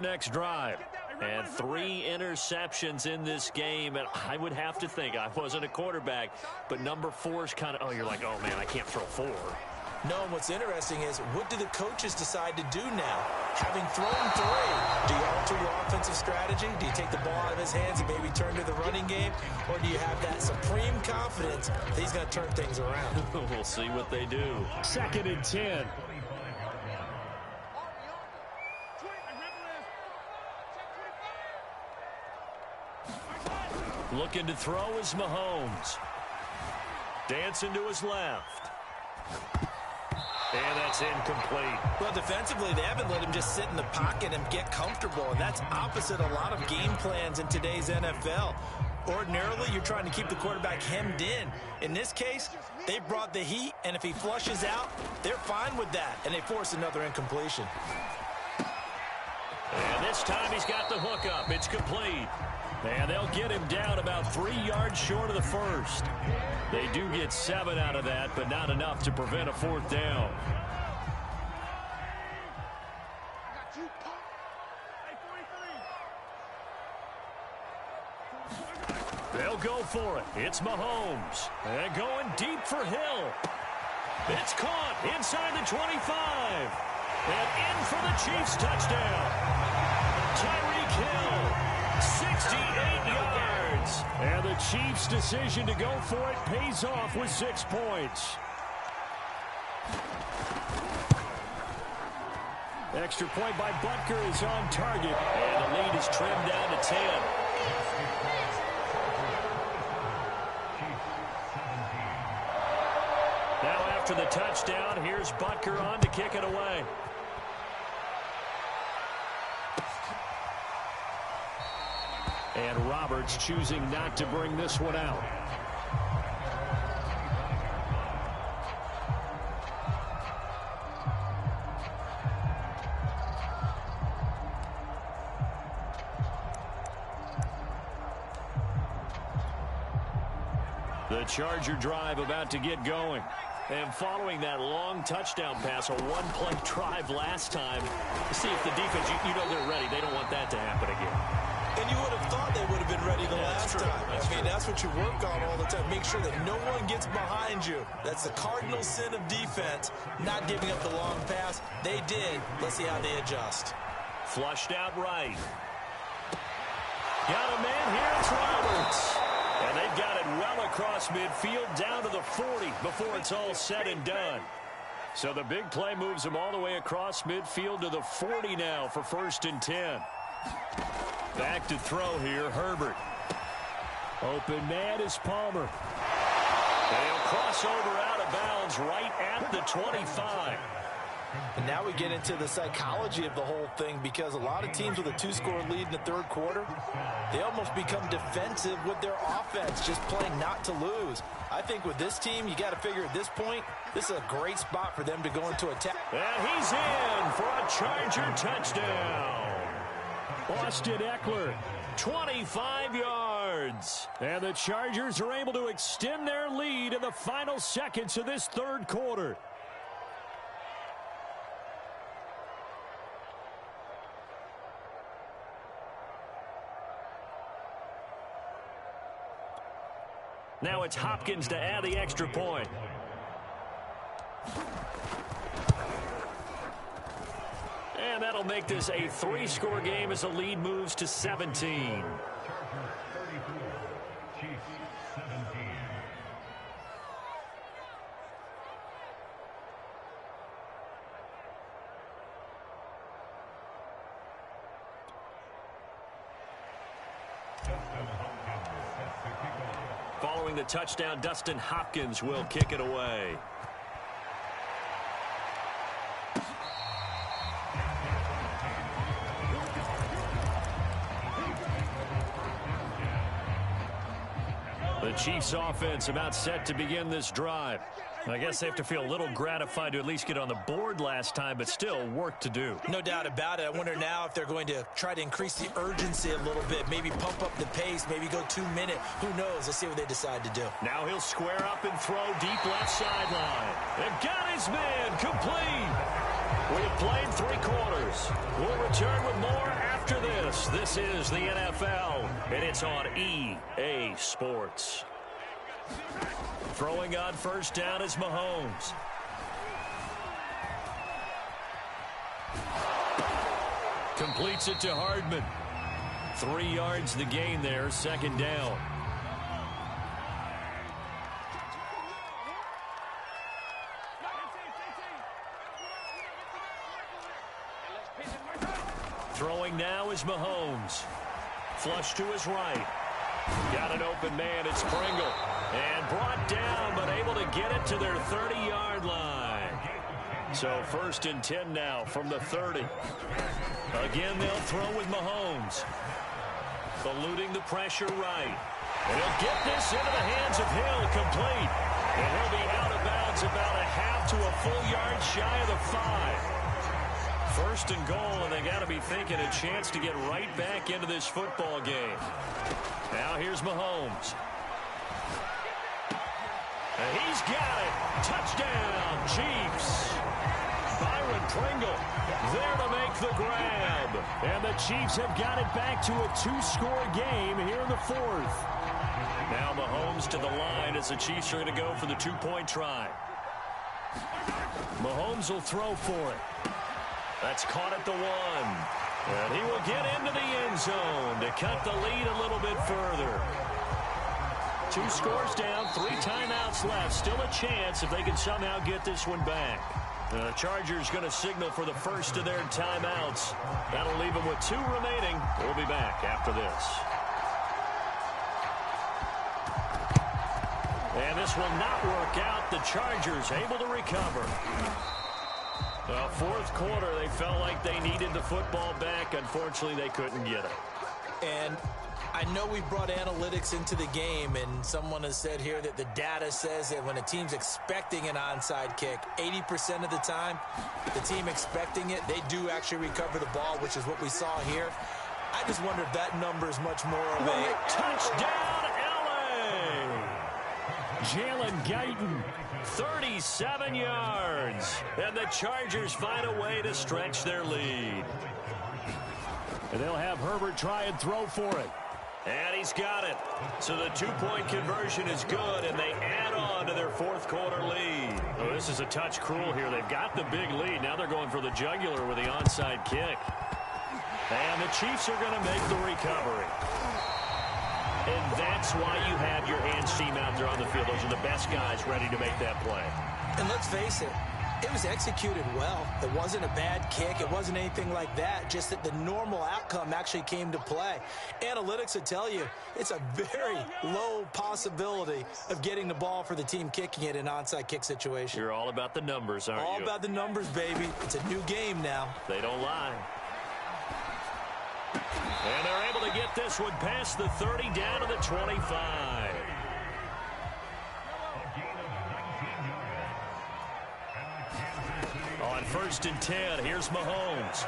Next drive. And 3 interceptions in this game. And I would have to think, I wasn't a quarterback, but number 4 is kind of, oh, you're like, oh, man, I can't throw 4. No, and what's interesting is, what do the coaches decide to do now? Having thrown 3, do you alter your offensive strategy? Do you take the ball out of his hands and maybe turn to the running game? Or do you have that supreme confidence that he's going to turn things around? We'll see what they do. 2nd and 10. Looking to throw is Mahomes. Dancing to his left. And that's incomplete. Well, defensively, they haven't let him just sit in the pocket and get comfortable, and that's opposite a lot of game plans in today's NFL. Ordinarily, you're trying to keep the quarterback hemmed in. In this case, they brought the heat, and if he flushes out, they're fine with that, and they force another incompletion. And this time he's got the hook up. It's complete. And they'll get him down about 3 yards short of the first. They do get 7 out of that, but not enough to prevent a 4th down. They'll go for it. It's Mahomes. And going deep for Hill. It's caught inside the 25. And in for the Chiefs touchdown. Tyreek Hill. 68 yards. And the Chiefs' decision to go for it pays off with 6 points. Extra point by Butker is on target. And the lead is trimmed down to 10. Now after the touchdown, here's Butker on to kick it away. And Roberts choosing not to bring this one out. The Charger drive about to get going. And following that long touchdown pass, a one-play drive last time, see if the defense, you know they're ready. They don't want that to happen again. And you would have thought they would have been ready the last time. That's what you work on all the time. Make sure that no one gets behind you. That's the cardinal sin of defense, not giving up the long pass. They did. Let's see how they adjust. Flushed out right. Got a man here. It's Roberts. And they've got it well across midfield down to the 40 before it's all said and done. So the big play moves them all the way across midfield to the 40 now for 1st and 10. Back to throw here, Herbert. Open man is Palmer. And he'll cross over out of bounds right at the 25. And now we get into the psychology of the whole thing, because a lot of teams with a 2-score lead in the 3rd quarter, they almost become defensive with their offense, just playing not to lose. I think with this team, you got to figure at this point, this is a great spot for them to go into attack. And he's in for a Charger touchdown. Austin Eckler, 25 yards. And the Chargers are able to extend their lead in the final seconds of this 3rd quarter. Now it's Hopkins to add the extra point. And that'll make this a 3-score game as the lead moves to 17. Following the touchdown, Dustin Hopkins will kick it away. The Chiefs offense about set to begin this drive. I guess they have to feel a little gratified to at least get on the board last time, but still work to do. No doubt about it. I wonder now if they're going to try to increase the urgency a little bit, maybe pump up the pace, maybe go 2-minute. Who knows? Let's see what they decide to do. Now he'll square up and throw deep left sideline. And got his man complete. We have played 3 quarters. We'll return with more after after this. This is the NFL, and it's on EA Sports. Throwing on first down is Mahomes. Completes it to Hardman. 3 yards the gain there, second down. Throwing now is Mahomes. Flush to his right. Got an open man, it's Pringle. And brought down, but able to get it to their 30-yard line. So 1st and 10 now from the 30. Again, they'll throw with Mahomes. Eluding the pressure right. And he'll get this into the hands of Hill, complete. And he'll be out of bounds about a half to a full yard shy of the 5. 1st and goal, and they got to be thinking a chance to get right back into this football game. Now here's Mahomes. And he's got it. Touchdown, Chiefs. Byron Pringle there to make the grab. And the Chiefs have got it back to a 2-score game here in the 4th. Now Mahomes to the line as the Chiefs are going to go for the 2-point try. Mahomes will throw for it. That's caught at the 1. And he will get into the end zone to cut the lead a little bit further. 2 scores down, 3 timeouts left. Still a chance if they can somehow get this one back. The Chargers going to signal for the first of their timeouts. That'll leave them with 2 remaining. We'll be back after this. And this will not work out. The Chargers able to recover. Well, 4th quarter, they felt like they needed the football back. Unfortunately, they couldn't get it. And I know we brought analytics into the game, and someone has said here that the data says that when a team's expecting an onside kick, 80% of the time, the team expecting it, they do actually recover the ball, which is what we saw here. I just wonder if that number is much more of a touchdown, L.A. Jalen Guyton, 37 yards. And the Chargers find a way to stretch their lead. And they'll have Herbert try and throw for it. And he's got it. So the 2-point conversion is good, and they add on to their 4th quarter lead. Oh, this is a touch cruel here. They've got the big lead. Now they're going for the jugular with the onside kick. And the Chiefs are going to make the recovery. And that's why you have your hands team out there on the field. Those are the best guys ready to make that play. And let's face it, it was executed well. It wasn't a bad kick. It wasn't anything like that. Just that the normal outcome actually came to play. Analytics will tell you it's a very low possibility of getting the ball for the team kicking it in an onside kick situation. You're all about the numbers, aren't you? All about the numbers, baby. It's a new game now. They don't lie. And they're able to get this one past the 30 down to the 25. On 1st and 10, here's Mahomes.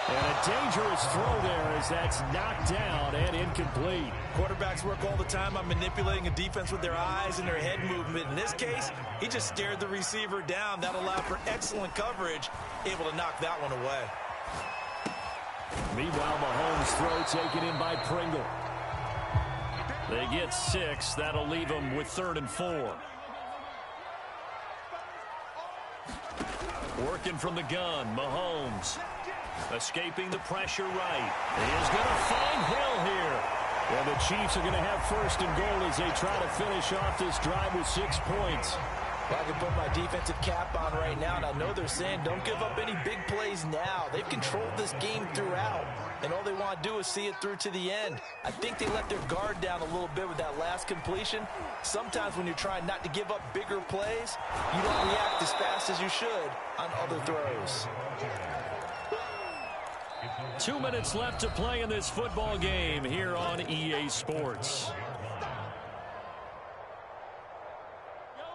And a dangerous throw there as that's knocked down and incomplete. Quarterbacks work all the time on manipulating a defense with their eyes and their head movement. In this case, he just stared the receiver down. That allowed for excellent coverage, able to knock that one away. Meanwhile, Mahomes' throw taken in by Pringle. They get 6. That'll leave them with 3rd and 4. Working from the gun, Mahomes. Escaping the pressure right. He is going to find Hill here. And the Chiefs are going to have 1st and goal as they try to finish off this drive with 6 points. Well, I can put my defensive cap on right now, and I know they're saying don't give up any big plays now. They've controlled this game throughout, and all they want to do is see it through to the end. I think they let their guard down a little bit with that last completion. Sometimes when you're trying not to give up bigger plays, you don't react as fast as you should on other throws. 2 minutes left to play in this football game here on EA Sports.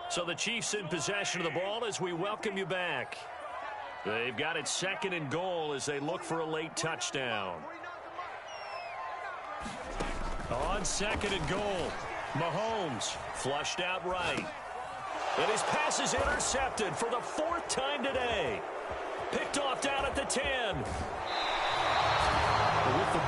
So the Chiefs in possession of the ball as we welcome you back. They've got it 2nd and goal as they look for a late touchdown. On 2nd and goal, Mahomes flushed out right. And his pass is intercepted for the 4th time today. Picked off down at the 10.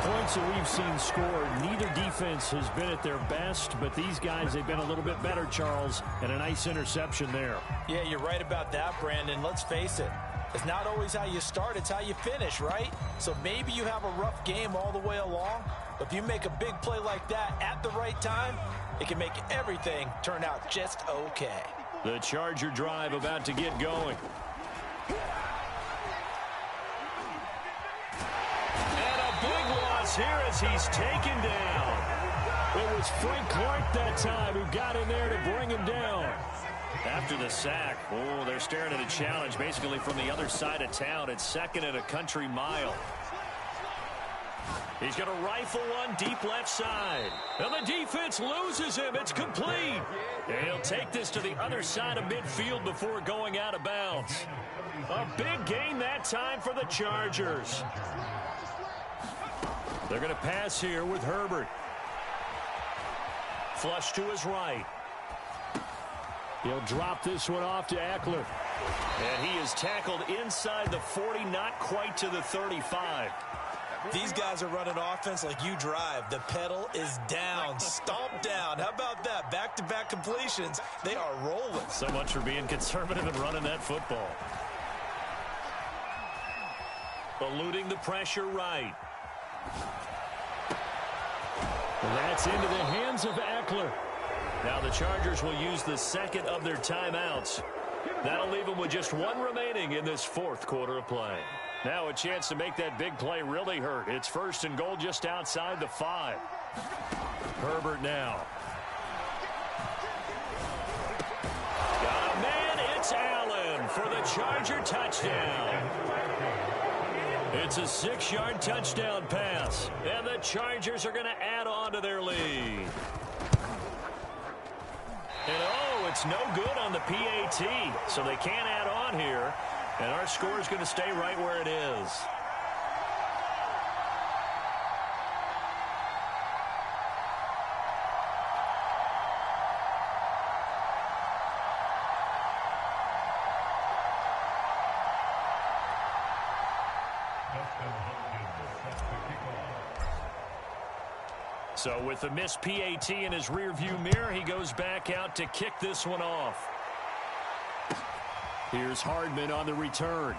points that we've seen scored, neither defense has been at their best, but these guys, they've been a little bit better, Charles, and a nice interception there. Yeah, you're right about that, Brandon. Let's face it. It's not always how you start, it's how you finish, right? So maybe you have a rough game all the way along, but if you make a big play like that at the right time, it can make everything turn out just okay. The Charger drive about to get going. And a big loss here as he's taken down. It was Frank Clark that time who got in there to bring him down. After the sack, oh, they're staring at a challenge basically from the other side of town. It's second and a country mile. He's going to rifle one deep left side. And the defense loses him. It's complete. And he'll take this to the other side of midfield before going out of bounds. A big gain that time for the Chargers. They're going to pass here with Herbert. Flush to his right. He'll drop this one off to Eckler. And he is tackled inside the 40, not quite to the 35. These guys are running offense like you drive. The pedal is down, stomp down. How about that? Back-to-back completions. They are rolling. So much for being conservative and running that football. Eluding the pressure right. And that's into the hands of Eckler. Now the Chargers will use the second of their timeouts. That'll leave them with just one remaining in this fourth quarter of play. Now a chance to make that big play really hurt. It's first and goal just outside the 5. Herbert now. Got a man. It's Allen for the Charger touchdown. It's a 6-yard touchdown pass. And the Chargers are going to add on to their lead. And, oh, it's no good on the PAT, so they can't add on here. And our score is going to stay right where it is. So with the missed PAT in his rearview mirror, he goes back out to kick this one off. Here's Hardman on the return.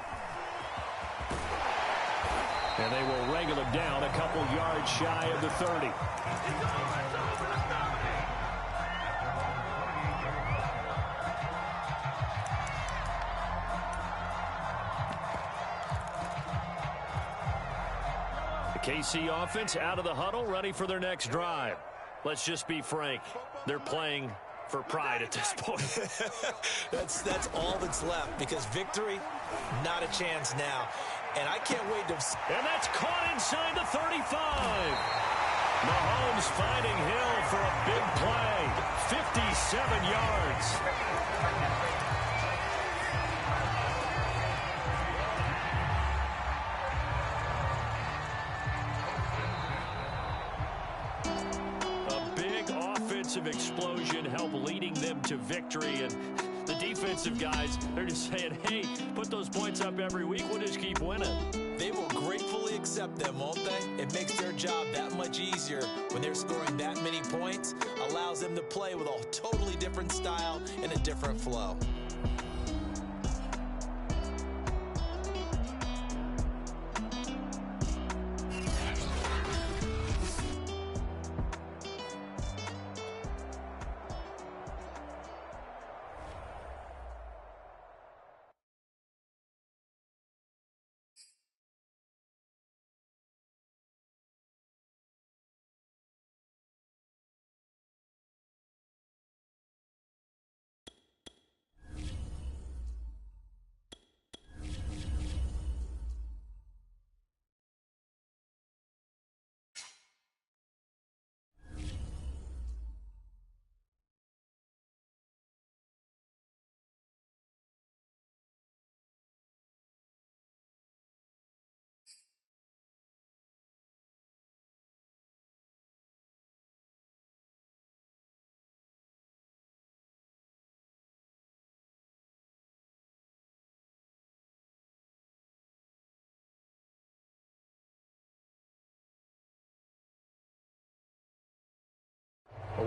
And they will wrangle him down a couple yards shy of the 30. KC offense out of the huddle, ready for their next drive. Let's just be frank. They're playing for pride at this point. That's all that's left, because victory, not a chance now. And I can't wait to... And that's caught inside the 35. Mahomes finding Hill for a big play. 57 yards. Explosion help leading them to victory, and the defensive guys, they're just saying, hey, put those points up every week, we'll just keep winning. They will gratefully accept them, won't they? It makes their job that much easier when they're scoring that many points, allows them to play with a totally different style and a different flow.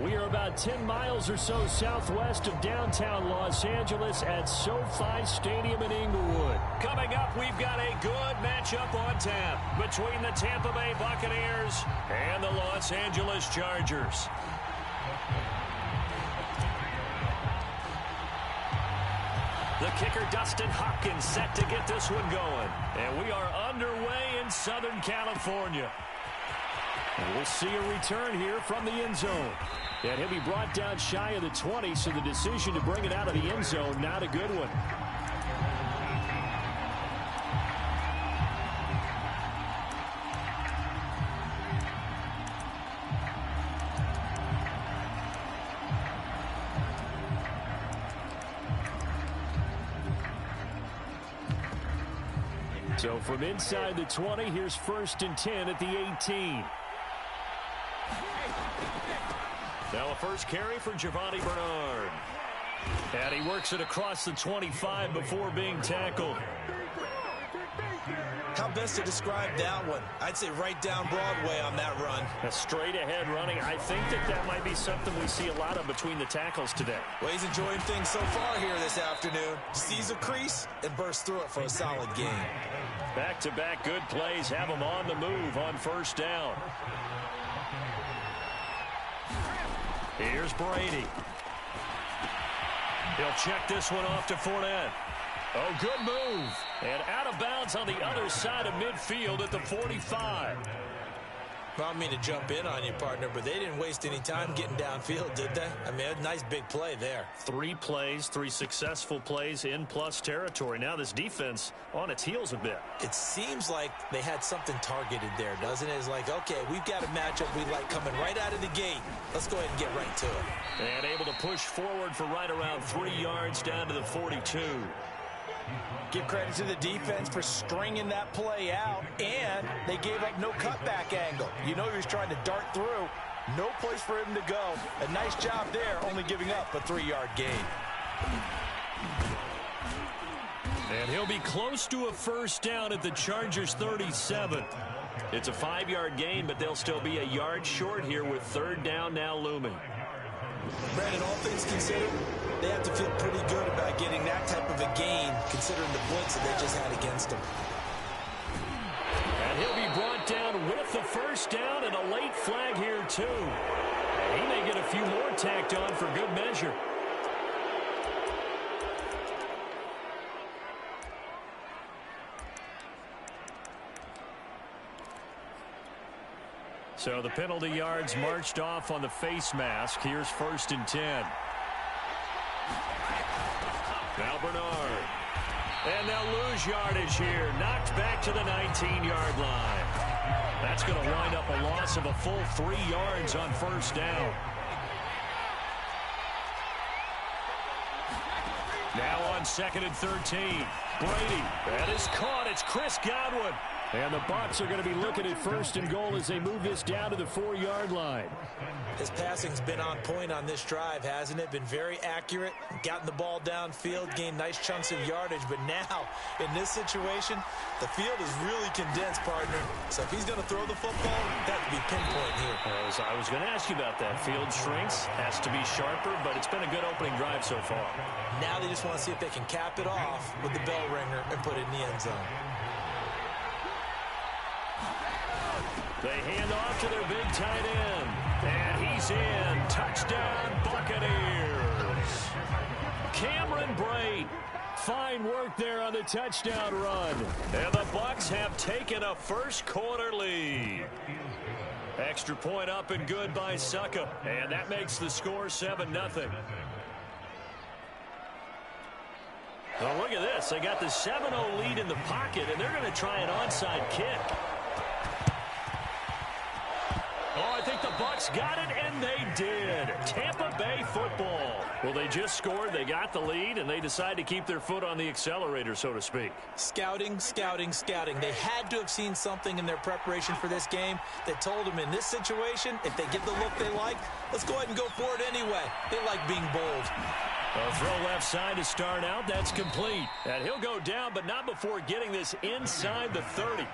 We are about 10 miles or so southwest of downtown Los Angeles at SoFi Stadium in Inglewood. Coming up, we've got a good matchup on tap between the Tampa Bay Buccaneers and the Los Angeles Chargers. The kicker, Dustin Hopkins, set to get this one going. And we are underway in Southern California. And we'll see a return here from the end zone. And he'll be brought down shy of the 20, so the decision to bring it out of the end zone, not a good one. So from inside the 20, here's 1st and 10 at the 18. Now a first carry for Giovanni Bernard. And he works it across the 25 before being tackled. How best to describe that one? I'd say right down Broadway on that run. A straight-ahead running. I think that might be something we see a lot of between the tackles today. Well, he's enjoying things so far here this afternoon. Sees a crease and bursts through it for a solid gain. Back-to-back good plays have him on the move on 1st down. Here's Brady. He'll check this one off to Fournette. Oh, good move. And out of bounds on the other side of midfield at the 45. Well, I don't mean to jump in on you, partner, but they didn't waste any time getting downfield, did they? I mean, a nice big play there. 3 plays, 3 successful plays in plus territory. Now this defense on its heels a bit. It seems like they had something targeted there, doesn't it? It's like, okay, we've got a matchup we like coming right out of the gate. Let's go ahead and get right to it. And able to push forward for right around 3 yards down to the 42. Give credit to the defense for stringing that play out, and they gave up no cutback angle. You know he was trying to dart through. No place for him to go. A nice job there, only giving up a 3-yard gain. And he'll be close to a 1st down at the Chargers' 37. It's a 5-yard gain, but they'll still be a yard short here with 3rd down now looming. Brandon, all things considered, they have to feel pretty good about getting that type of a gain, considering the blitz that they just had against them. And he'll be brought down with the 1st down and a late flag here, too. And he may get a few more tacked on for good measure. So the penalty yards marched off on the face mask. Here's 1st and 10. Now Bernard. And they'll lose yardage here. Knocked back to the 19-yard line. That's going to wind up a loss of a full 3 yards on 1st down. Now on 2nd and 13. Brady. That is caught. It's Chris Godwin. And the Bucs are going to be looking at 1st and goal as they move this down to the 4-yard line. His passing's been on point on this drive, hasn't it? Been very accurate, gotten the ball downfield, gained nice chunks of yardage. But now, in this situation, the field is really condensed, partner. So if he's going to throw the football, that would be pinpoint here. I was going to ask you about that. Field shrinks, has to be sharper, but it's been a good opening drive so far. Now they just want to see if they can cap it off with the bell ringer and put it in the end zone. They hand off to their big tight end. And he's in. Touchdown, Buccaneers. Cameron Brate. Fine work there on the touchdown run. And the Bucs have taken a 1st quarter lead. Extra point up and good by Suckup. And that makes the score 7-0. Well, look at this. They got the 7-0 lead in the pocket, and they're going to try an onside kick. Oh, I think the Bucs got it, and they did. Tampa Bay football. Well, they just scored, they got the lead, and they decide to keep their foot on the accelerator, so to speak. Scouting, scouting, scouting. They had to have seen something in their preparation for this game that told them in this situation, if they get the look they like, let's go ahead and go for it anyway. They like being bold. A throw left side to start out. That's complete. And he'll go down, but not before getting this inside the 30.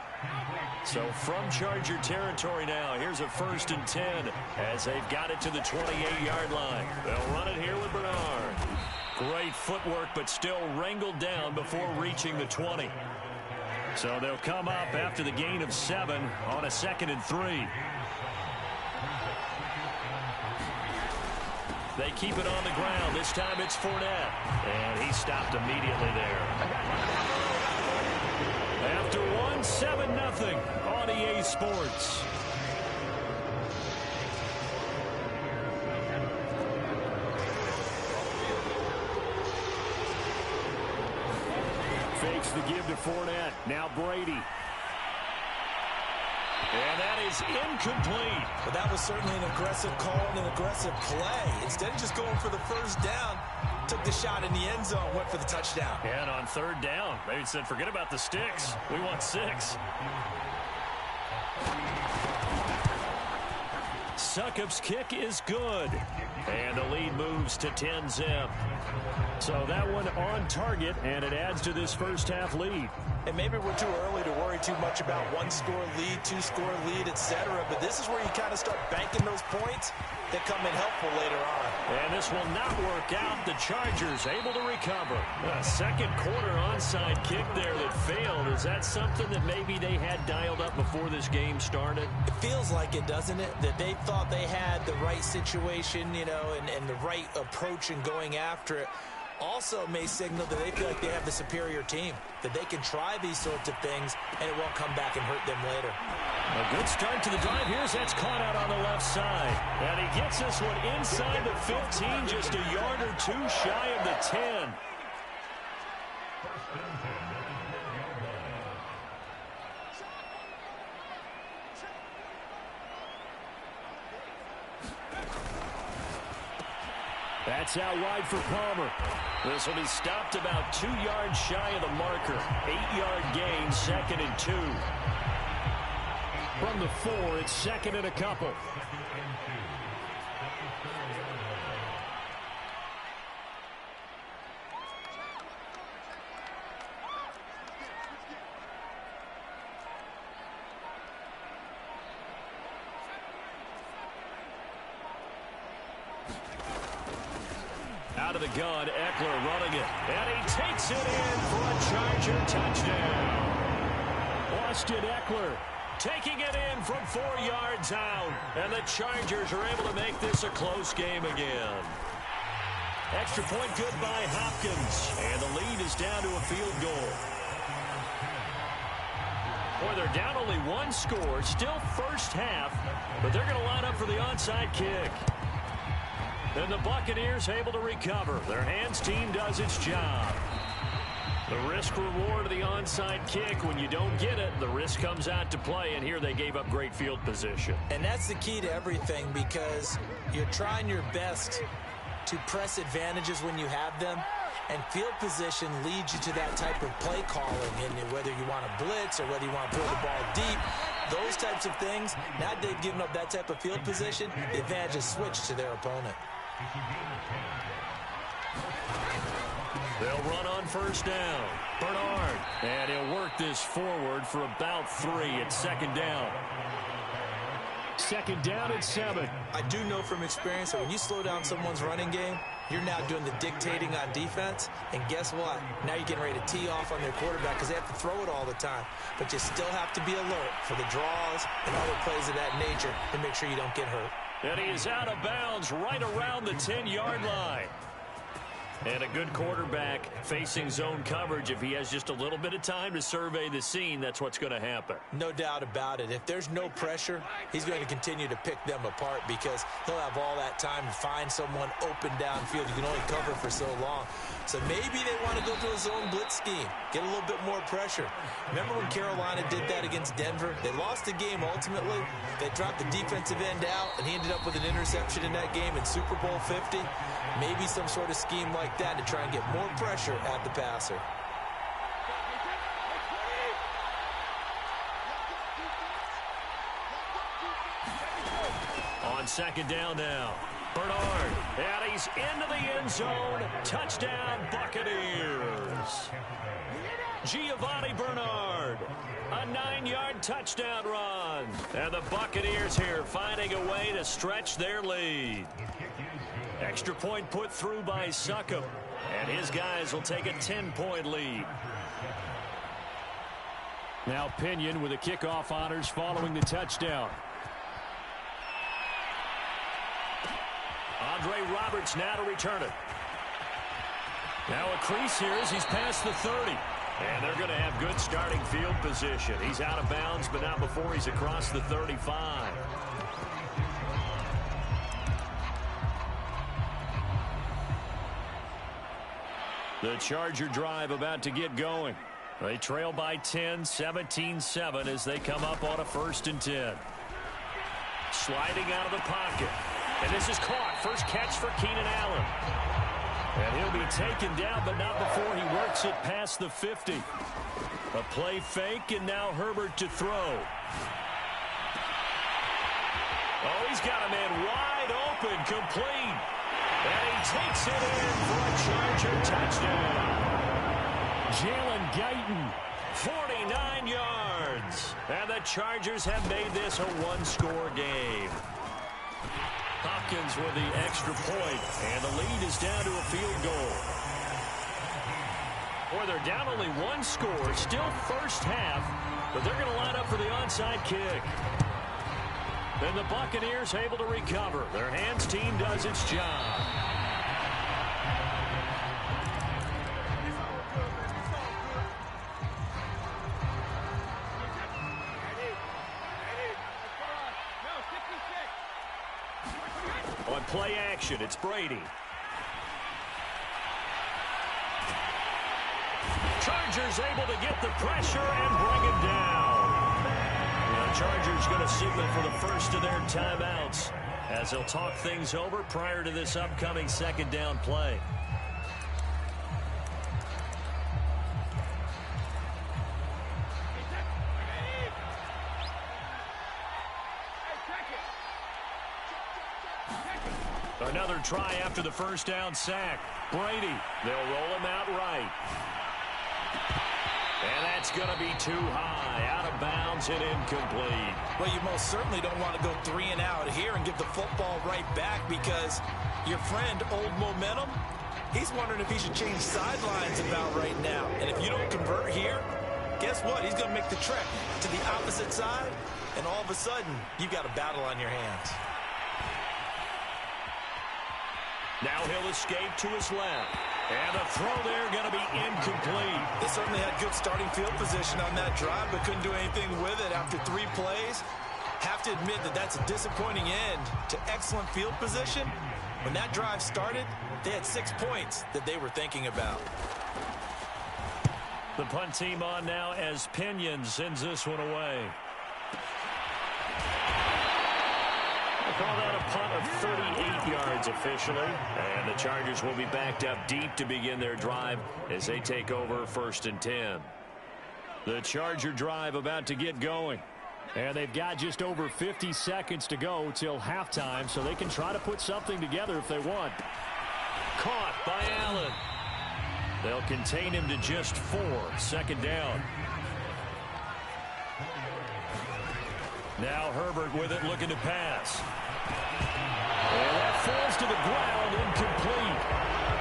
So from Charger territory now, here's a 1st and 10 as they've got it to the 28-yard line. They'll run it here with Bernard. Great footwork, but still wrangled down before reaching the 20. So they'll come up after the gain of 7 on a 2nd and 3. They keep it on the ground. This time it's Fournette. And he stopped immediately there. After 1, 7-0 on EA Sports. Fakes the give to Fournette. Now Brady. And that is incomplete. But that was certainly an aggressive call and an aggressive play. Instead of just going for the first down, took the shot in the end zone, went for the touchdown. And on 3rd down, maybe said, forget about the sticks. We want 6. Succop's kick is good. And the lead moves to 10-zip. So that one on target, and it adds to this first half lead. And maybe we're too early to worry too much about 1-score lead, 2-score lead, etc. But this is where you kind of start banking those points that come in helpful later on. And this will not work out. The Chargers able to recover. A second quarter onside kick there that failed. Is that something that maybe they had dialed up before this game started? It feels like it, doesn't it? That they thought they had the right situation, you know, and the right approach in going after it. Also may signal that they feel like they have the superior team, that they can try these sorts of things, and it won't come back and hurt them later. A good start to the drive. Here's that's caught out on the left side. And he gets this one inside the 15, just a yard or 2 shy of the 10. That's out wide for Palmer. This will be stopped about 2 yards shy of the marker. 8-yard gain, 2nd and 2. From the 4, it's 2nd and a couple. Out of the gun, Eckler running it. And he takes it in for a Charger touchdown. Austin Eckler taking it in from 4 yards out. And the Chargers are able to make this a close game again. Extra point good by Hopkins. And the lead is down to a field goal. Boy, they're down only 1 score. Still first half. But they're going to line up for the onside kick. And the Buccaneers able to recover. Their hands team does its job. The risk-reward of the onside kick, when you don't get it, the risk comes out to play, and here they gave up great field position. And that's the key to everything, because you're trying your best to press advantages when you have them, and field position leads you to that type of play calling, and whether you want to blitz or whether you want to throw the ball deep, those types of things. Now they've given up that type of field position, the advantage is switched to their opponent. They'll run on first down. Bernard. And he'll work this forward for about 3. It's 2nd down. 2nd down at 7. I do know from experience that when you slow down someone's running game, you're now doing the dictating on defense. And guess what? Now you're getting ready to tee off on their quarterback because they have to throw it all the time. But you still have to be alert for the draws and other plays of that nature to make sure you don't get hurt. And he is out of bounds right around the 10-yard line. And a good quarterback facing zone coverage. If he has just a little bit of time to survey the scene, that's what's going to happen. No doubt about it. If there's no pressure, he's going to continue to pick them apart because he'll have all that time to find someone open downfield. You can only cover for so long. So maybe they want to go to a zone blitz scheme, get a little bit more pressure. Remember when Carolina did that against Denver? They lost the game ultimately. They dropped the defensive end out, and he ended up with an interception in that game in Super Bowl 50. Maybe some sort of scheme like that to try and get more pressure at the passer. On 2nd down now. Bernard, and he's into the end zone. Touchdown, Buccaneers. Giovanni Bernard, a 9-yard touchdown run. And the Buccaneers here finding a way to stretch their lead. Extra point put through by Succop, and his guys will take a 10-point lead. Now Pinion with the kickoff honors following the touchdown. Andre Roberts now to return it. Now a crease here as he's past the 30. And they're going to have good starting field position. He's out of bounds, but not before he's across the 35. The Charger drive about to get going. They trail by 10, 17-7 as they come up on a 1st and 10. Sliding out of the pocket. And this is caught. First catch for Keenan Allen. And he'll be taken down, but not before he works it past the 50. A play fake, and now Herbert to throw. Oh, he's got a man wide open, complete. And he takes it in for a Charger touchdown. Jalen Guyton, 49 yards. And the Chargers have made this a one-score game. Hopkins with the extra point, and the lead is down to a field goal. Boy, they're down only one score, still first half, but they're going to line up for the onside kick. Then the Buccaneers able to recover. Their hands team does its job. On play action, it's Brady. Chargers able to get the pressure and bring him down. The Chargers going to signal for the first of their timeouts as they'll talk things over prior to this upcoming 2nd down play. Another try after the first down sack. Brady, they'll roll him out right. And that's going to be too high. Out of bounds and incomplete. Well, you most certainly don't want to go 3 and out here and give the football right back because your friend, Old Momentum, he's wondering if he should change sidelines about right now. And if you don't convert here, guess what? He's going to make the trek to the opposite side, and all of a sudden, you've got a battle on your hands. Now he'll escape to his left. And the throw there going to be incomplete. They certainly had good starting field position on that drive, but couldn't do anything with it after 3 plays. Have to admit that that's a disappointing end to excellent field position. When that drive started, they had 6 points that they were thinking about. The punt team on now as Pinion sends this one away. Call that a punt of 38 yards officially. And the Chargers will be backed up deep to begin their drive as they take over 1st and 10. The Charger drive about to get going. And they've got just over 50 seconds to go till halftime, so they can try to put something together if they want. Caught by Allen. They'll contain him to just 4. 2nd down. Now Herbert with it, looking to pass. And that falls to the ground, incomplete.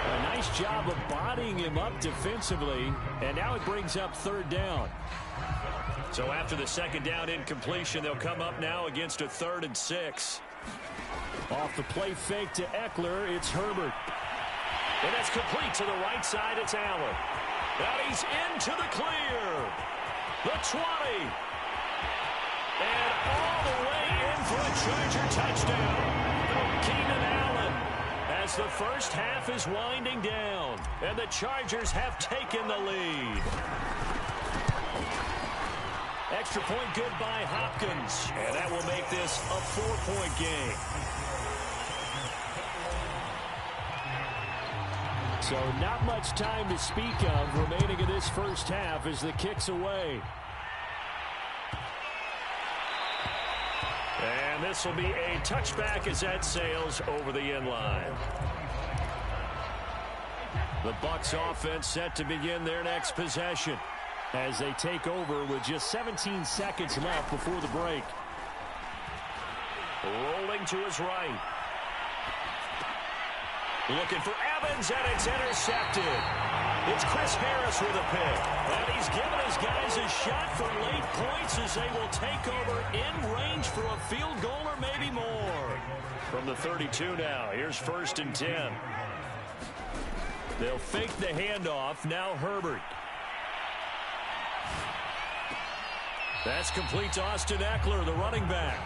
A nice job of bodying him up defensively, and now it brings up 3rd down. So after the 2nd down incompletion, they'll come up now against a 3rd and 6. Off the play fake to Eckler, it's Herbert. And that's complete to the right side, it's Allen. Now he's into the clear. The 20. And all the way in for a Charger touchdown. Keenan Allen as the first half is winding down. And the Chargers have taken the lead. Extra point good by Hopkins. And that will make this a 4-point game. So not much time to speak of remaining in this first half as the kick's away. And this will be a touchback as that sails over the end line. The Bucs offense set to begin their next possession as they take over with just 17 seconds left before the break. Rolling to his right. Looking for Evans, and it's intercepted. It's Chris Harris with a pick. And he's given his guys a shot for late points as they will take over in range for a field goal or maybe more. From the 32 now, here's 1st and 10. They'll fake the handoff. Now Herbert. That's complete to Austin Eckler, the running back.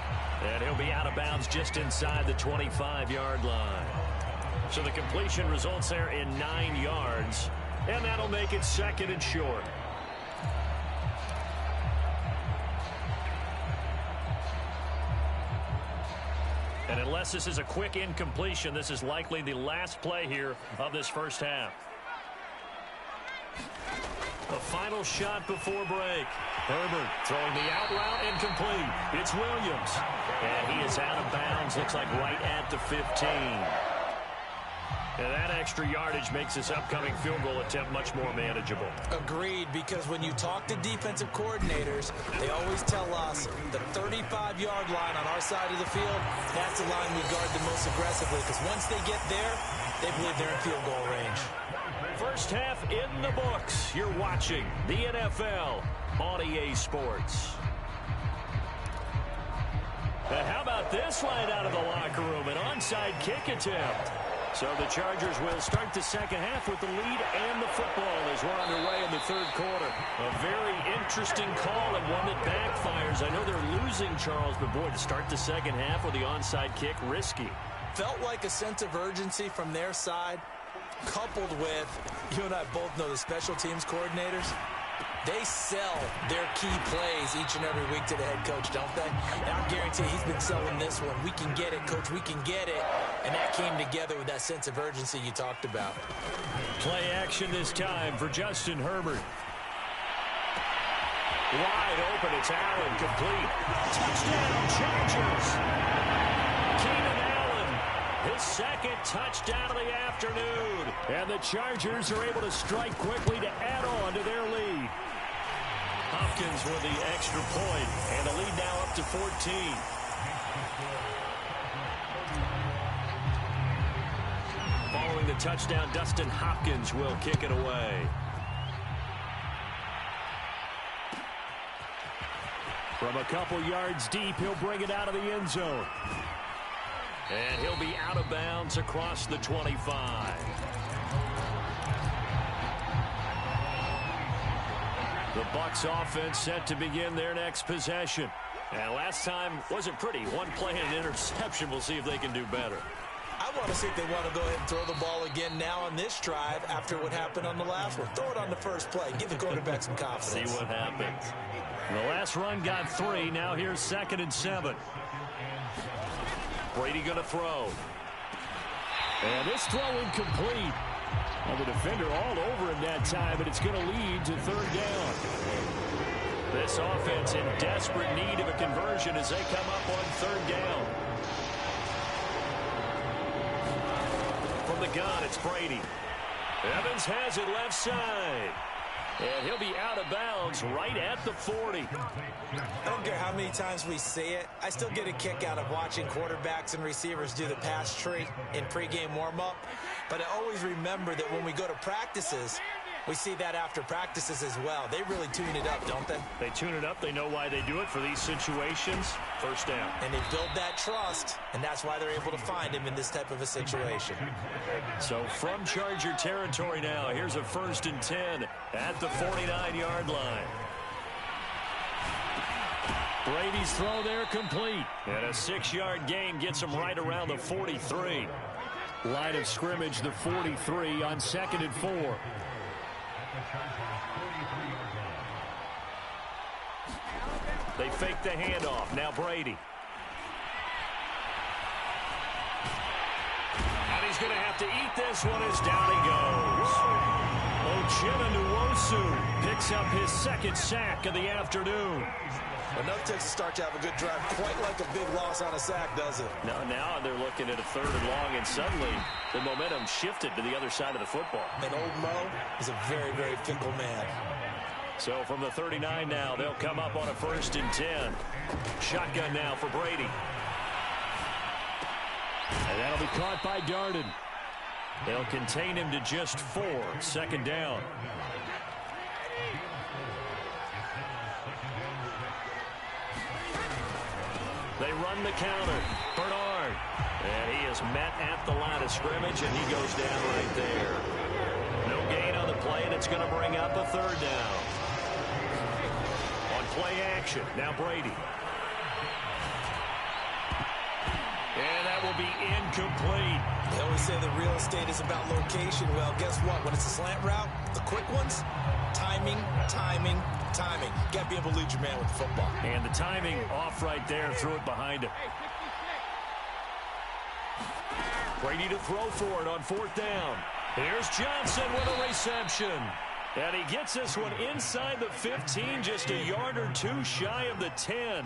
And he'll be out of bounds just inside the 25-yard line. So the completion results there in 9 yards. And that'll make it 2nd and short. And unless this is a quick incompletion, this is likely the last play here of this first half. The final shot before break. Herbert throwing the out route incomplete. It's Williams. And he is out of bounds. Looks like right at the 15. And that extra yardage makes this upcoming field goal attempt much more manageable. Agreed, because when you talk to defensive coordinators, they always tell us the 35-yard line on our side of the field, that's the line we guard the most aggressively, because once they get there, they believe they're in field goal range. First half in the books. You're watching the NFL on EA Sports. And how about this right out of the locker room? An onside kick attempt. So the Chargers will start the second half with the lead and the football as we're underway in the third quarter. A very interesting call and one that backfires. I know they're losing, Charles, but boy, to start the second half with the onside kick, risky. Felt like a sense of urgency from their side, coupled with, you and I both know the special teams coordinators, they sell their key plays each and every week to the head coach, don't they? And I guarantee he's been selling this one. We can get it, coach, we can get it. And that came together with that sense of urgency you talked about. Play action this time for Justin Herbert. Wide open, it's Allen, complete. Touchdown, Chargers! Keenan Allen, his second touchdown of the afternoon. And the Chargers are able to strike quickly to add on to their lead. Hopkins with the extra point, and the lead now up to 14. Following the touchdown, Dustin Hopkins will kick it away. From a couple yards deep, he'll bring it out of the end zone. And he'll be out of bounds across the 25. The Bucs offense set to begin their next possession. And last time wasn't pretty. One play and an interception. We'll see if they can do better. I want to see if they want to go ahead and throw the ball again now on this drive after what happened on the last one. Throw it on the first play. Give the quarterback some confidence. See what happens. The last run got 3. Now here's 2nd and 7. Brady going to throw. And this throw incomplete. And the defender all over him that time, but it's going to lead to 3rd down. This offense in desperate need of a conversion as they come up on 3rd down. From the gun, it's Brady. Evans has it left side. And he'll be out of bounds right at the 40. I don't care how many times we see it. I still get a kick out of watching quarterbacks and receivers do the pass tree in pregame warm-up. But I always remember that when we go to practices, we see that after practices as well. They really tune it up, don't they? They tune it up. They know why they do it for these situations. 1st down. And they build that trust, and that's why they're able to find him in this type of a situation. So from Charger territory now, here's a 1st and 10 at the 49-yard line. Brady's throw there complete. And a 6-yard gain gets him right around the 43. Line of scrimmage, the 43 on 2nd and 4. They fake the handoff. Now Brady. And he's going to have to eat this one as down he goes. Uchenna Nwosu picks up his 2nd sack of the afternoon. Enough takes to start to have a good drive, quite like a big loss on a sack, does it? No, now they're looking at a 3rd and long, and suddenly the momentum shifted to the other side of the football. And old Mo is a very, very fickle man. So from the 39 now, they'll come up on a 1st and 10. Shotgun now for Brady. And that'll be caught by Darden. They'll contain him to just 4. 2nd down. They run the counter. Bernard. And he is met at the line of scrimmage, and he goes down right there. No gain on the play, and it's going to bring up a 3rd down. On play action, now Brady. And that will be incomplete. They always say that real estate is about location. Well, guess what? When it's a slant route, the quick ones, timing, timing, timing. You got to be able to lead your man with the football. And the timing off right there, threw it behind him. Brady to throw for it on 4th down. Here's Johnson with a reception. And he gets this one inside the 15, just a yard or 2 shy of the 10.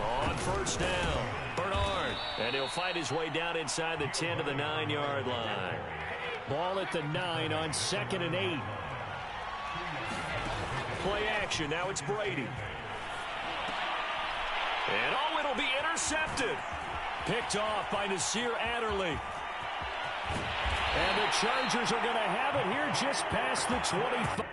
On 1st down, Bernard. And he'll fight his way down inside the 10 to the 9-yard line. Ball at the 9 on 2nd and 8. Play action, now it's Brady. And oh, it'll be intercepted. Picked off by Nasir Adderley. And the Chargers are going to have it here just past the 25.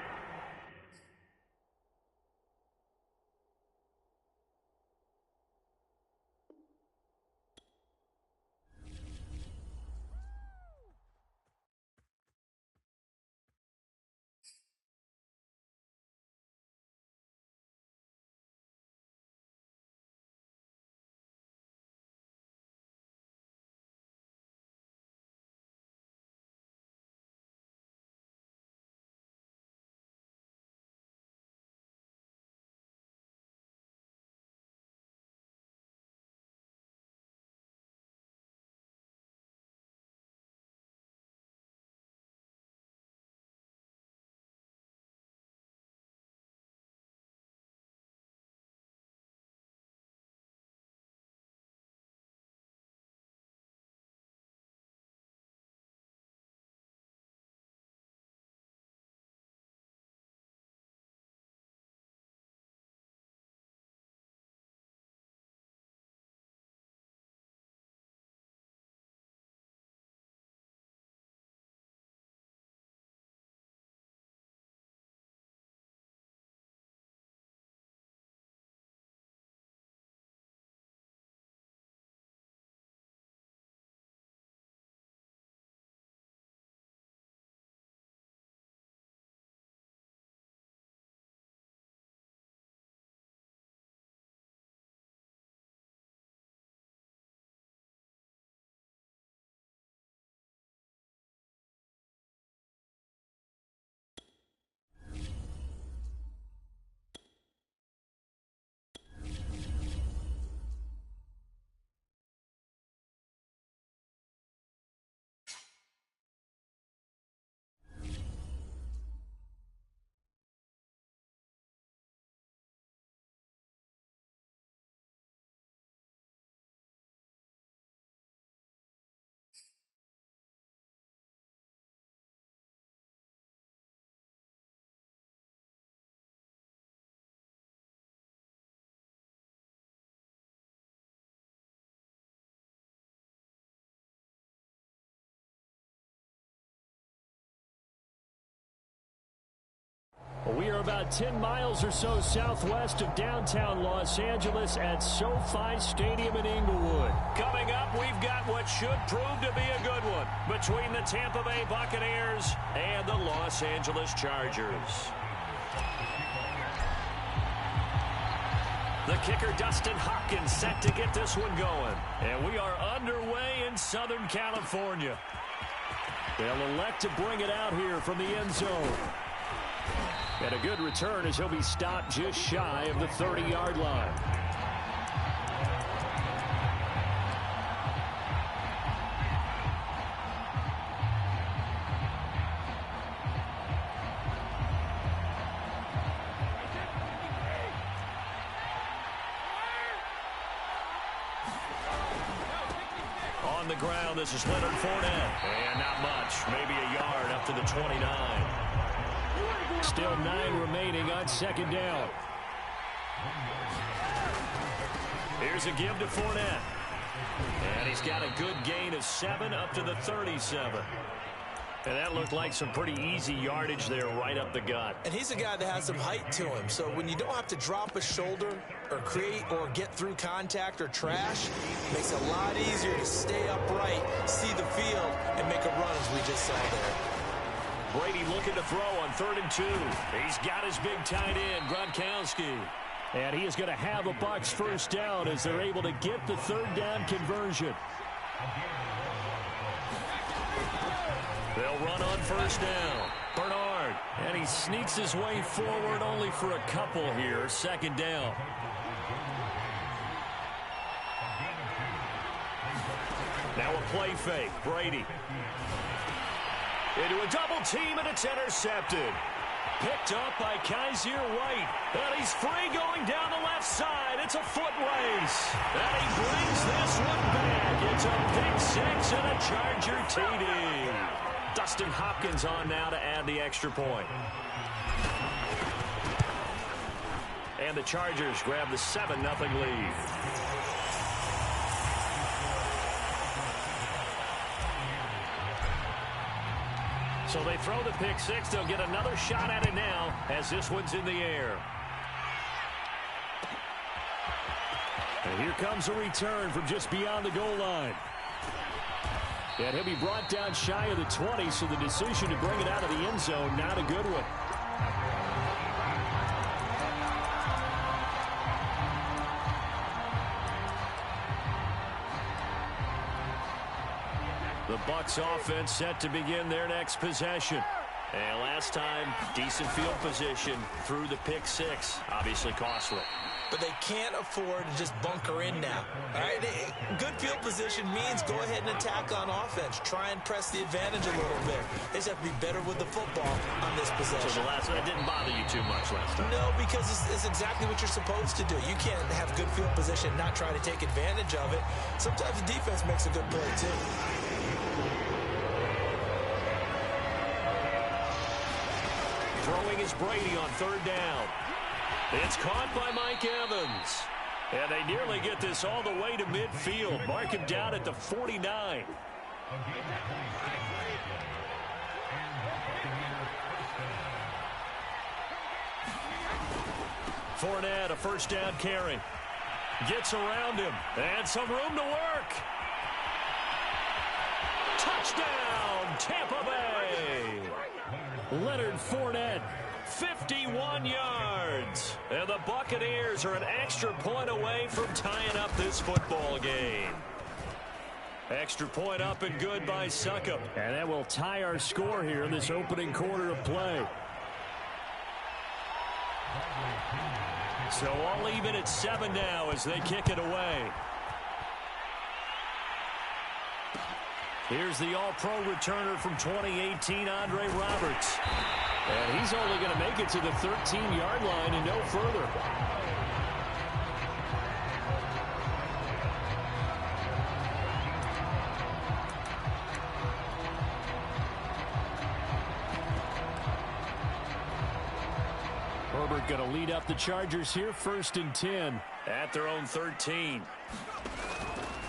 We are about 10 miles or so southwest of downtown Los Angeles at SoFi Stadium in Inglewood. Coming up, we've got what should prove to be a good one between the Tampa Bay Buccaneers and the Los Angeles Chargers. The kicker, Dustin Hopkins, set to get this one going. And we are underway in Southern California. They'll elect to bring it out here from the end zone. And a good return as he'll be stopped just shy of the 30-yard line. the ground. This is Leonard Fournette. And not much. Maybe a yard up to the 29. Still 9 remaining on second down. Here's a give to Fournette. And he's got a good gain of 7 up to the 37. And that looked like some pretty easy yardage there right up the gut. And he's a guy that has some height to him. So when you don't have to drop a shoulder or create or get through contact or trash, it makes it a lot easier to stay upright, see the field, and make a run as we just saw there. Brady looking to throw on 3rd and 2. He's got his big tight end, Gronkowski. And he is going to have a Bucs first down as they're able to get the 3rd down conversion. They'll run on 1st down. Bernard. And he sneaks his way forward only for a couple here. 2nd down. Now a play fake. Brady. Into a double team, and it's intercepted. Picked up by Kaiser White. And he's free going down the left side. It's a foot race. And he brings this one back. It's a pick 6 and a Charger TD. Dustin Hopkins on now to add the extra point. And the Chargers grab the 7-0 lead. So they throw the pick 6. They'll get another shot at it now as this one's in the air. And here comes a return from just beyond the goal line. And he'll be brought down shy of the 20, so the decision to bring it out of the end zone, not a good one. The Bucs offense set to begin their next possession. And last time, decent field position through the pick 6. Obviously costly. But they can't afford to just bunker in now. All right, good field position means go ahead and attack on offense. Try and press the advantage a little bit. They just have to be better with the football on this possession. So the last one, that didn't bother you too much last time? No, because it's exactly what you're supposed to do. You can't have good field position and not try to take advantage of it. Sometimes the defense makes a good play, too. Throwing is Brady on 3rd down. It's caught by Mike Evans. And they nearly get this all the way to midfield. Mark him down at the 49. Fournette, a 1st down carry. Gets around him. And some room to work. Touchdown, Tampa Bay. Leonard Fournette. 51 yards. And the Buccaneers are an extra point away from tying up this football game. Extra point up and good by Succop. And that will tie our score here in this opening quarter of play. So all even at 7 now as they kick it away. Here's the all-pro returner from 2018, Andre Roberts. And he's only going to make it to the 13-yard line and no further. Herbert going to lead up the Chargers here, 1st and 10. At their own 13.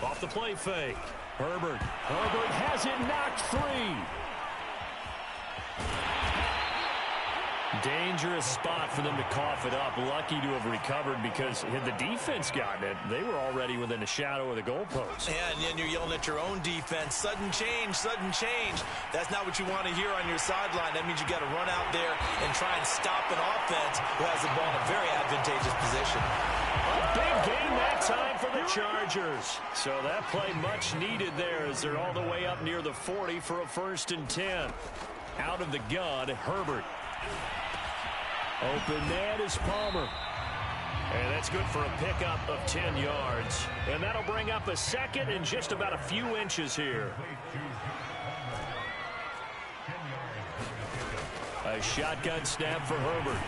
Off the play fake. Herbert has it knocked free. Dangerous spot for them to cough it up. Lucky to have recovered because had the defense gotten it, they were already within a shadow of the goalpost. Yeah, and you're yelling at your own defense. Sudden change, sudden change. That's not what you want to hear on your sideline. That means you got to run out there and try and stop an offense who has the ball in a very advantageous position. A big game that time for the Chargers. So that play much needed there as they're all the way up near the 40 for a 1st and 10. Out of the gun, Herbert. Open man is Palmer. And that's good for a pickup of 10 yards. And that'll bring up a 2nd and just about a few inches here. A shotgun snap for Herbert.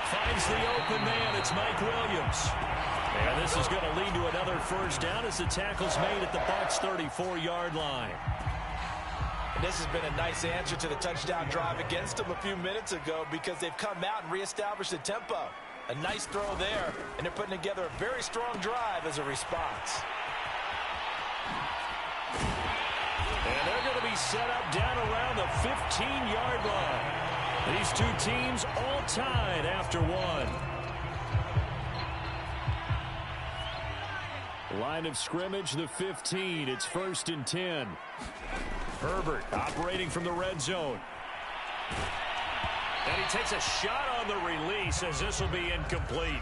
Finds the open man. It's Mike Williams. And this This is going to lead to another first down as the tackle's made at the Bucs' 34-yard line. And this has been a nice answer to the touchdown drive against them a few minutes ago because they've come out and reestablished the tempo. A nice throw there, and they're putting together a very strong drive as a response. And they're going to be set up down around the 15-yard line. These two teams all tied after one. Line of scrimmage, the 15. It's 1st and 10. Herbert operating from the red zone. And he takes a shot on the release as this will be incomplete.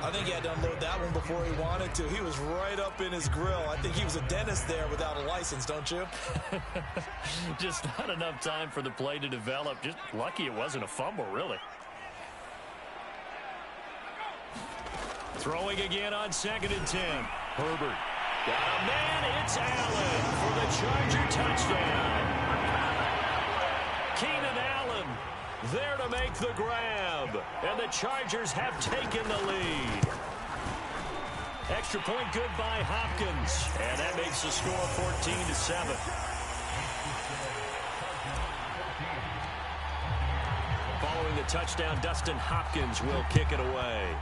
I think he had to unload that one before he wanted to. He was right up in his grill. I think he was a dentist there without a license, don't you? Just not enough time for the play to develop. Just lucky it wasn't a fumble, really. Throwing again on 2nd and 10. Herbert. Got a man, it's Allen for the Charger touchdown. Keenan Allen there to make the grab. And the Chargers have taken the lead. Extra point good by Hopkins. And that makes the score 14-7. Following the touchdown, Dustin Hopkins will kick it away.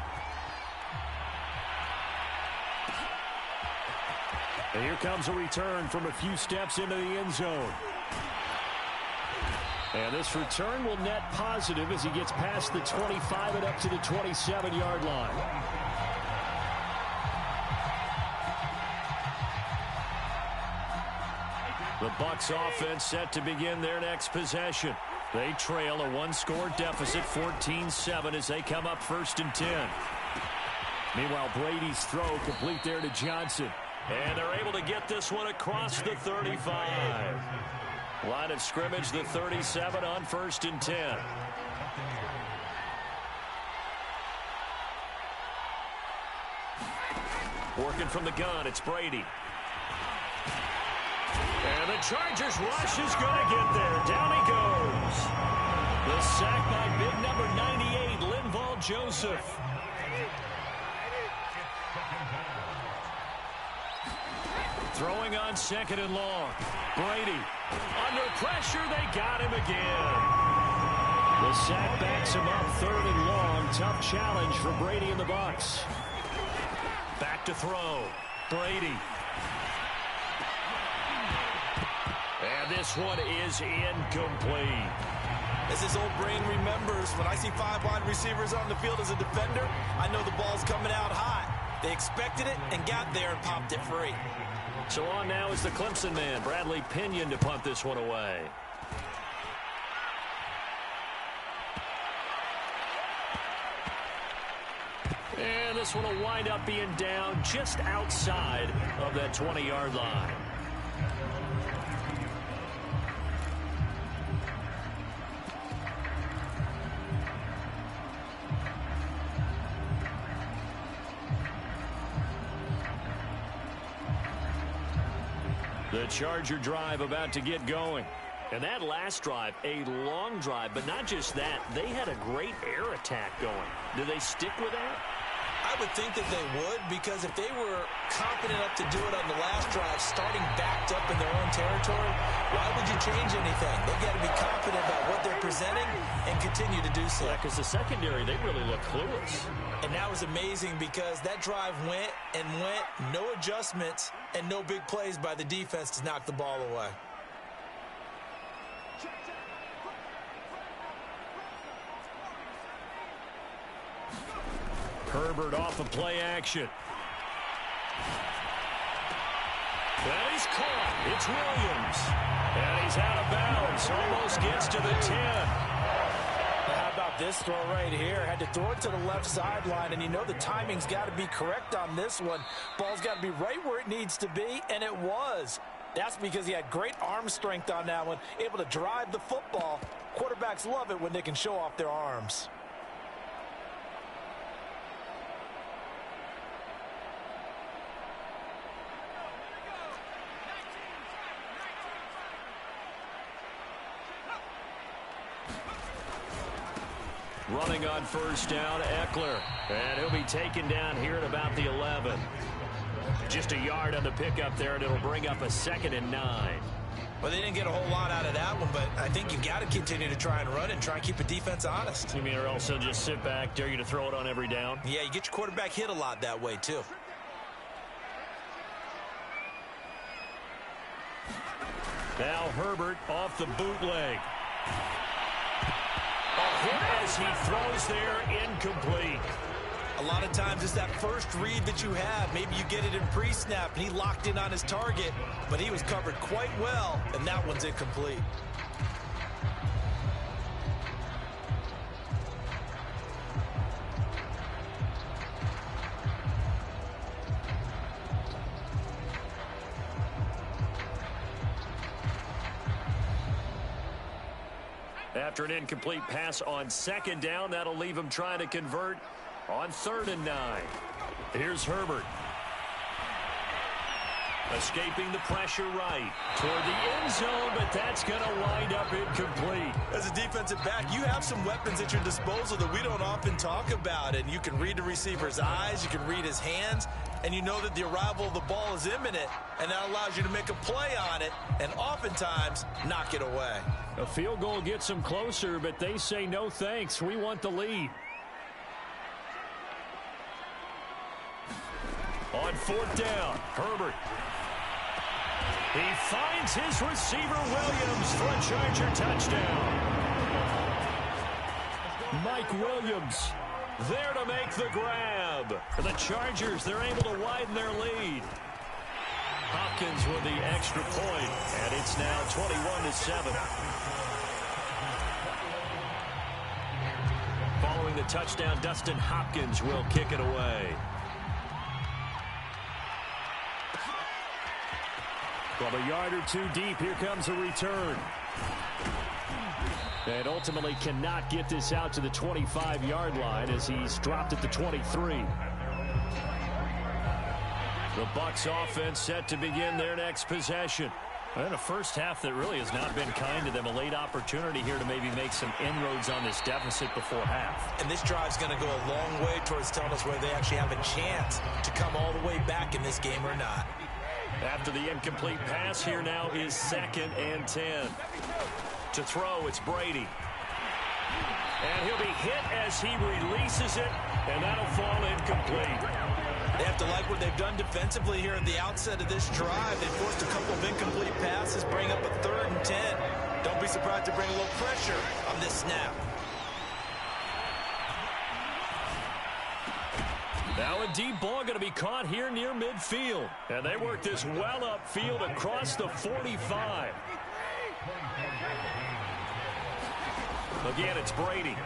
And here comes a return from a few steps into the end zone. And this return will net positive as he gets past the 25 and up to the 27-yard line. The Bucs offense set to begin their next possession. They trail a one-score deficit, 14-7, as they come up 1st and 10. Meanwhile, Brady's throw complete there to Johnson. And they're able to get this one across the 35. Line of scrimmage, the 37 on 1st and 10. Working from the gun, it's Brady. And the Chargers rush is going to get there. Down he goes. The sack by big number 98, Linval Joseph. Throwing on 2nd and long. Brady. Under pressure, they got him again. The sack backs him up 3rd and long. Tough challenge for Brady and the Bucs. Back to throw. Brady. And this one is incomplete. As his old brain remembers, when I see 5 wide receivers on the field as a defender, I know the ball's coming out hot. They expected it and got there and popped it free. So on now is the Clemson man, Bradley Pinion, to punt this one away. And this one will wind up being down just outside of that 20-yard line. The Charger drive about to get going. And that last drive, a long drive, but not just that. They had a great air attack going. Do they stick with that? I would think that they would, because if they were confident enough to do it on the last drive, starting backed up in their own territory, why would you change anything? They've got to be confident about what they're presenting and continue to do so. Yeah, because the secondary, they really look clueless. And that was amazing because that drive went and went, no adjustments, and no big plays by the defense to knock the ball away. Herbert off of play action. And he's caught. It's Williams. And he's out of bounds. Almost gets to the 10. How about this throw right here? Had to throw it to the left sideline, and you know the timing's got to be correct on this one. Ball's got to be right where it needs to be, and it was. That's because he had great arm strength on that one, able to drive the football. Quarterbacks love it when they can show off their arms. Running on first down, Eckler. And he'll be taken down here at about the 11. just a yard on the pickup there, and it'll bring up a 2nd and 9. Well, they didn't get a whole lot out of that one, but I think you've got to continue to try and run and try and keep the defense honest. You mean or else they'll just sit back, dare you to throw it on every down? Yeah, you get your quarterback hit a lot that way, too. Now Herbert off the bootleg. A hit as he throws there, incomplete. A lot of times it's that first read that you have. Maybe you get it in pre-snap, and he locked in on his target, but he was covered quite well, and that one's incomplete. After an incomplete pass on 2nd down, that'll leave him trying to convert on 3rd and 9. Here's Herbert. Escaping the pressure right toward the end zone, but that's going to wind up incomplete. As a defensive back, you have some weapons at your disposal that we don't often talk about, and you can read the receiver's eyes, you can read his hands, and you know that the arrival of the ball is imminent, and that allows you to make a play on it and oftentimes knock it away. A field goal gets them closer, but they say no thanks. We want the lead. On 4th down, Herbert. He finds his receiver, Williams, for a Charger touchdown. Mike Williams there to make the grab. For the Chargers, they're able to widen their lead. Hopkins with the extra point, and it's now 21-7. Following the touchdown, Dustin Hopkins will kick it away. From a yard or two deep, here comes a return. And ultimately cannot get this out to the 25-yard line as he's dropped at the 23. The Bucs offense set to begin their next possession. And a first half that really has not been kind to them. A late opportunity here to maybe make some inroads on this deficit before half. And this drive's going to go a long way towards telling us whether they actually have a chance to come all the way back in this game or not. After the incomplete pass, here now is 2nd and 10. To throw, it's Brady. And he'll be hit as he releases it, and that'll fall incomplete. They have to like what they've done defensively here at the outset of this drive. They forced a couple of incomplete passes, bring up a 3rd and 10. Don't be surprised to bring a little pressure on this snap. Now a deep ball going to be caught here near midfield. And they work this well upfield across the 45. Again, it's Brady.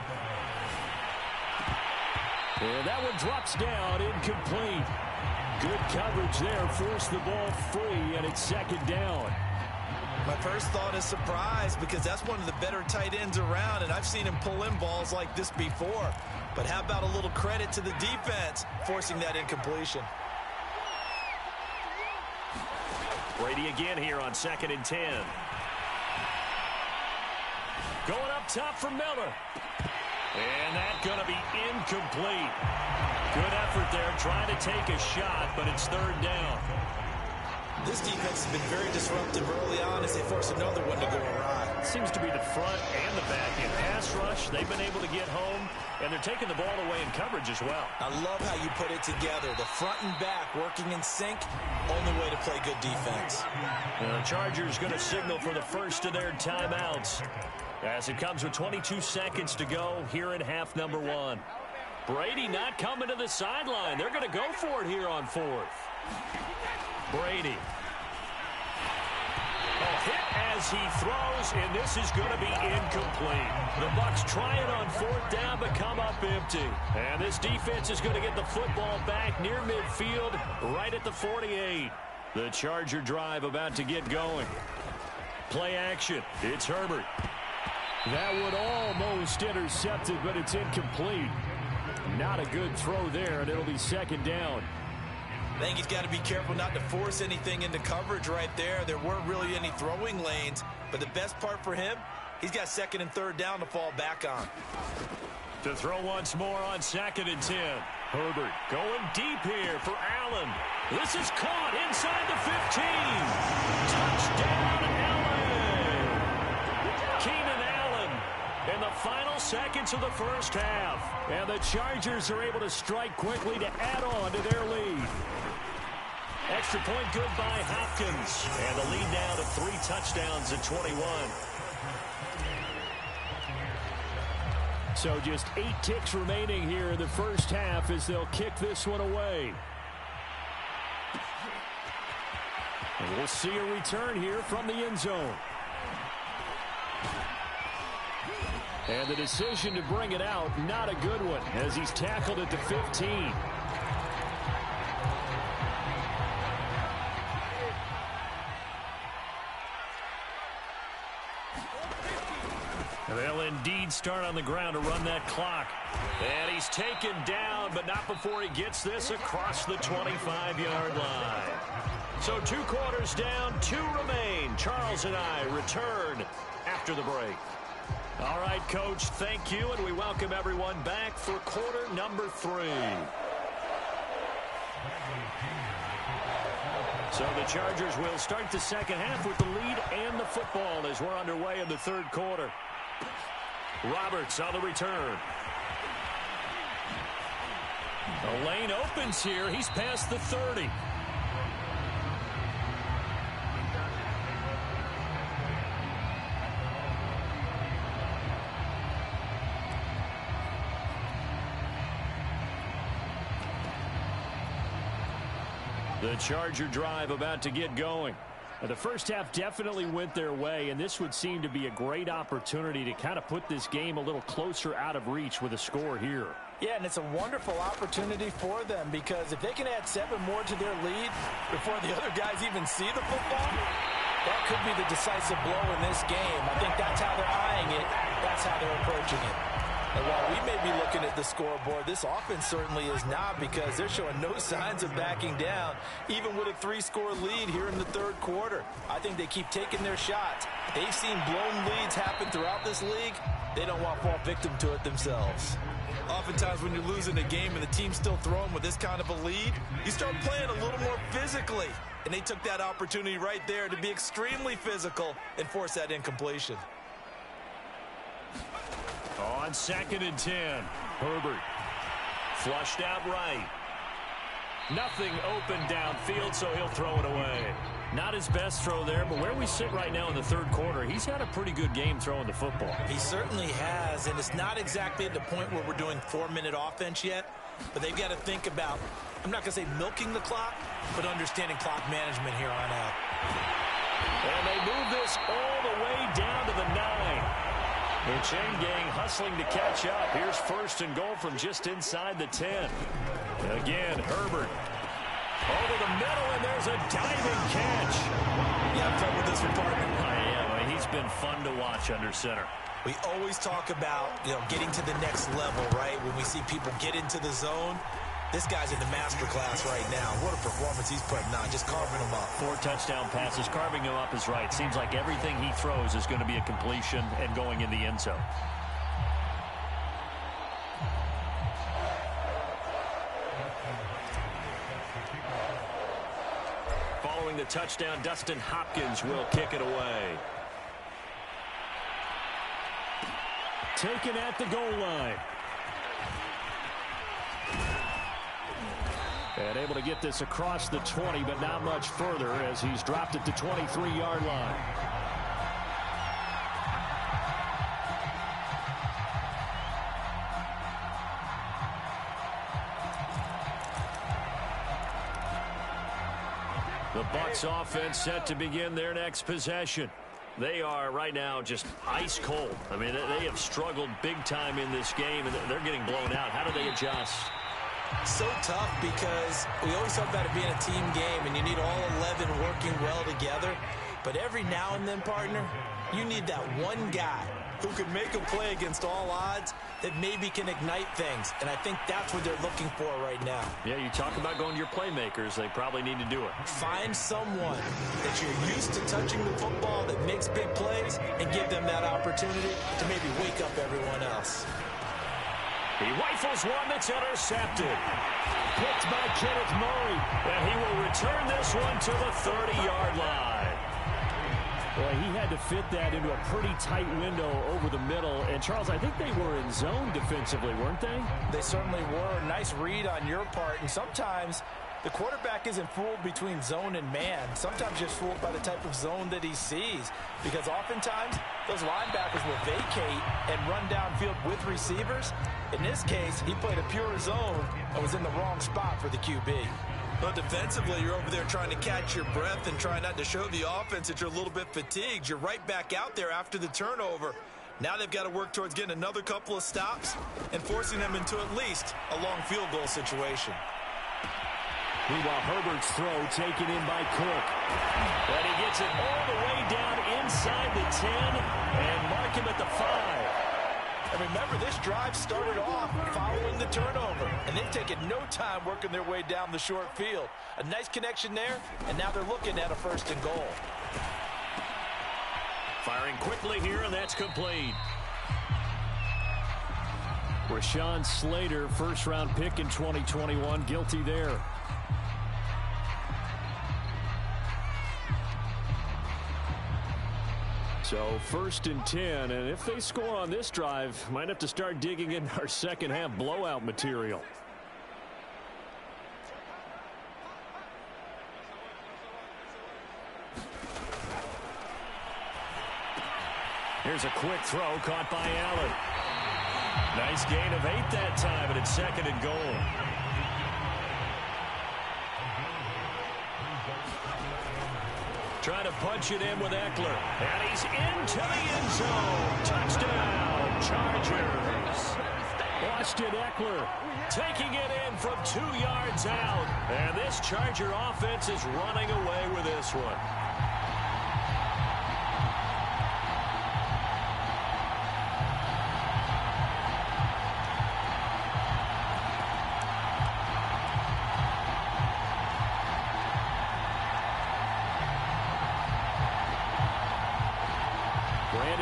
And that one drops down, incomplete. Good coverage there, forced the ball free, and it's 2nd down. My first thought is surprise because that's one of the better tight ends around, and I've seen him pull in balls like this before. But how about a little credit to the defense forcing that incompletion? Brady again here on 2nd and 10. Going up top for Miller. And that's going to be incomplete. Good effort there trying to take a shot, but it's 3rd down. This defense has been very disruptive early on as they force another one to go awry. Seems to be the front and the back in pass rush. They've been able to get home, and they're taking the ball away in coverage as well. I love how you put it together. The front and back working in sync, only way to play good defense. The Chargers going to signal for the first of their timeouts as it comes with 22 seconds to go here in half number 1. Brady not coming to the sideline. They're going to go for it here on 4th. Brady. A hit as he throws, and this is going to be incomplete. The Bucs trying on 4th down, but come up empty. And this defense is going to get the football back near midfield, right at the 48. The Charger drive about to get going. Play action. It's Herbert. That would almost intercepted, but it's incomplete. Not a good throw there, and it'll be 2nd down. I think he's got to be careful not to force anything into coverage right there. There weren't really any throwing lanes, but the best part for him, he's got 2nd and 3rd down to fall back on. To throw once more on 2nd and 10. Herbert going deep here for Allen. This is caught inside the 15. Touchdown, Allen. Keenan Allen in the final seconds of the first half. And the Chargers are able to strike quickly to add on to their lead. Extra point good by Hopkins. And the lead now to 3 touchdowns at 21. So just 8 ticks remaining here in the first half as they'll kick this one away. And we'll see a return here from the end zone. And the decision to bring it out, not a good one, as he's tackled at the 15. They'll indeed start on the ground to run that clock. And he's taken down, but not before he gets this across the 25-yard line. So 2 quarters down, 2 remain. Charles and I return after the break. All right, Coach, thank you, and we welcome everyone back for quarter number 3. So the Chargers will start the second half with the lead and the football as we're underway in the third quarter. Roberts on the return. The lane opens here. He's past the 30. The Charger drive about to get going. The first half definitely went their way, and this would seem to be a great opportunity to kind of put this game a little closer out of reach with a score here. Yeah, and it's a wonderful opportunity for them because if they can add 7 more to their lead before the other guys even see the football, that could be the decisive blow in this game. I think that's how they're eyeing it. That's how they're approaching it. And while we may be looking at the scoreboard, this offense certainly is not because they're showing no signs of backing down, even with a 3-score lead here in the third quarter. I think they keep taking their shots. They've seen blown leads happen throughout this league. They don't want to fall victim to it themselves. Oftentimes when you're losing a game and the team's still throwing with this kind of a lead, you start playing a little more physically. And they took that opportunity right there to be extremely physical and force that incompletion. On 2nd and 10, Herbert flushed out right. Nothing open downfield, so he'll throw it away. Not his best throw there, but where we sit right now in the third quarter, he's had a pretty good game throwing the football. He certainly has, and it's not exactly at the point where we're doing 4-minute offense yet, but they've got to think about, I'm not going to say milking the clock, but understanding clock management here on out. And they move this all the way down to the 9. The chain gang hustling to catch up. Here's 1st and goal from just inside the 10. Again, Herbert over the middle, and there's a diving catch. Yeah, I'm fun with this one, partner. I am. He's been fun to watch under center. We always talk about, getting to the next level, right? When we see people get into the zone, this guy's in the master class right now. What a performance he's putting on, just carving them up. 4 touchdown passes, carving him up is right. Seems like everything he throws is going to be a completion and going in the end zone. Following the touchdown, Dustin Hopkins will kick it away. Taken at the goal line. And able to get this across the 20, but not much further as he's dropped at the 23-yard line. The Bucs offense set to begin their next possession. They are right now just ice cold. I mean, they have struggled big time in this game, and they're getting blown out. How do they adjust? So tough because we always talk about it being a team game and you need all 11 working well together. But every now and then, partner, you need that one guy who can make a play against all odds that maybe can ignite things. And I think that's what they're looking for right now. Yeah, you talk about going to your playmakers. They probably need to do it. Find someone that you're used to touching the football that makes big plays and give them that opportunity to maybe wake up everyone else. He rifles one that's intercepted. Picked by Kenneth Murray. And he will return this one to the 30-yard line. Boy, he had to fit that into a pretty tight window over the middle. And, Charles, I think they were in zone defensively, weren't they? They certainly were. Nice read on your part. And sometimes the quarterback isn't fooled between zone and man. Sometimes just fooled by the type of zone that he sees. Because oftentimes, those linebackers will vacate and run downfield with receivers. In this case, he played a pure zone and was in the wrong spot for the QB. Well, defensively, you're over there trying to catch your breath and try not to show the offense that you're a little bit fatigued. You're right back out there after the turnover. Now they've got to work towards getting another couple of stops and forcing them into at least a long field goal situation. Meanwhile, Herbert's throw taken in by Cook. And he gets it all the way down inside the 10 and mark him at the 5. And remember, this drive started off following the turnover, and they've taken no time working their way down the short field. A nice connection there, and now they're looking at a 1st and goal. Firing quickly here, and that's complete. Rashawn Slater, first-round pick in 2021, guilty there. So 1st and 10, and if they score on this drive, might have to start digging in our second half blowout material. Here's a quick throw caught by Allen. Nice gain of 8 that time, and it's 2nd and goal. Trying to punch it in with Eckler. And he's into the end zone. Touchdown, Chargers. Austin Eckler taking it in from 2 yards out. And this Charger offense is running away with this one.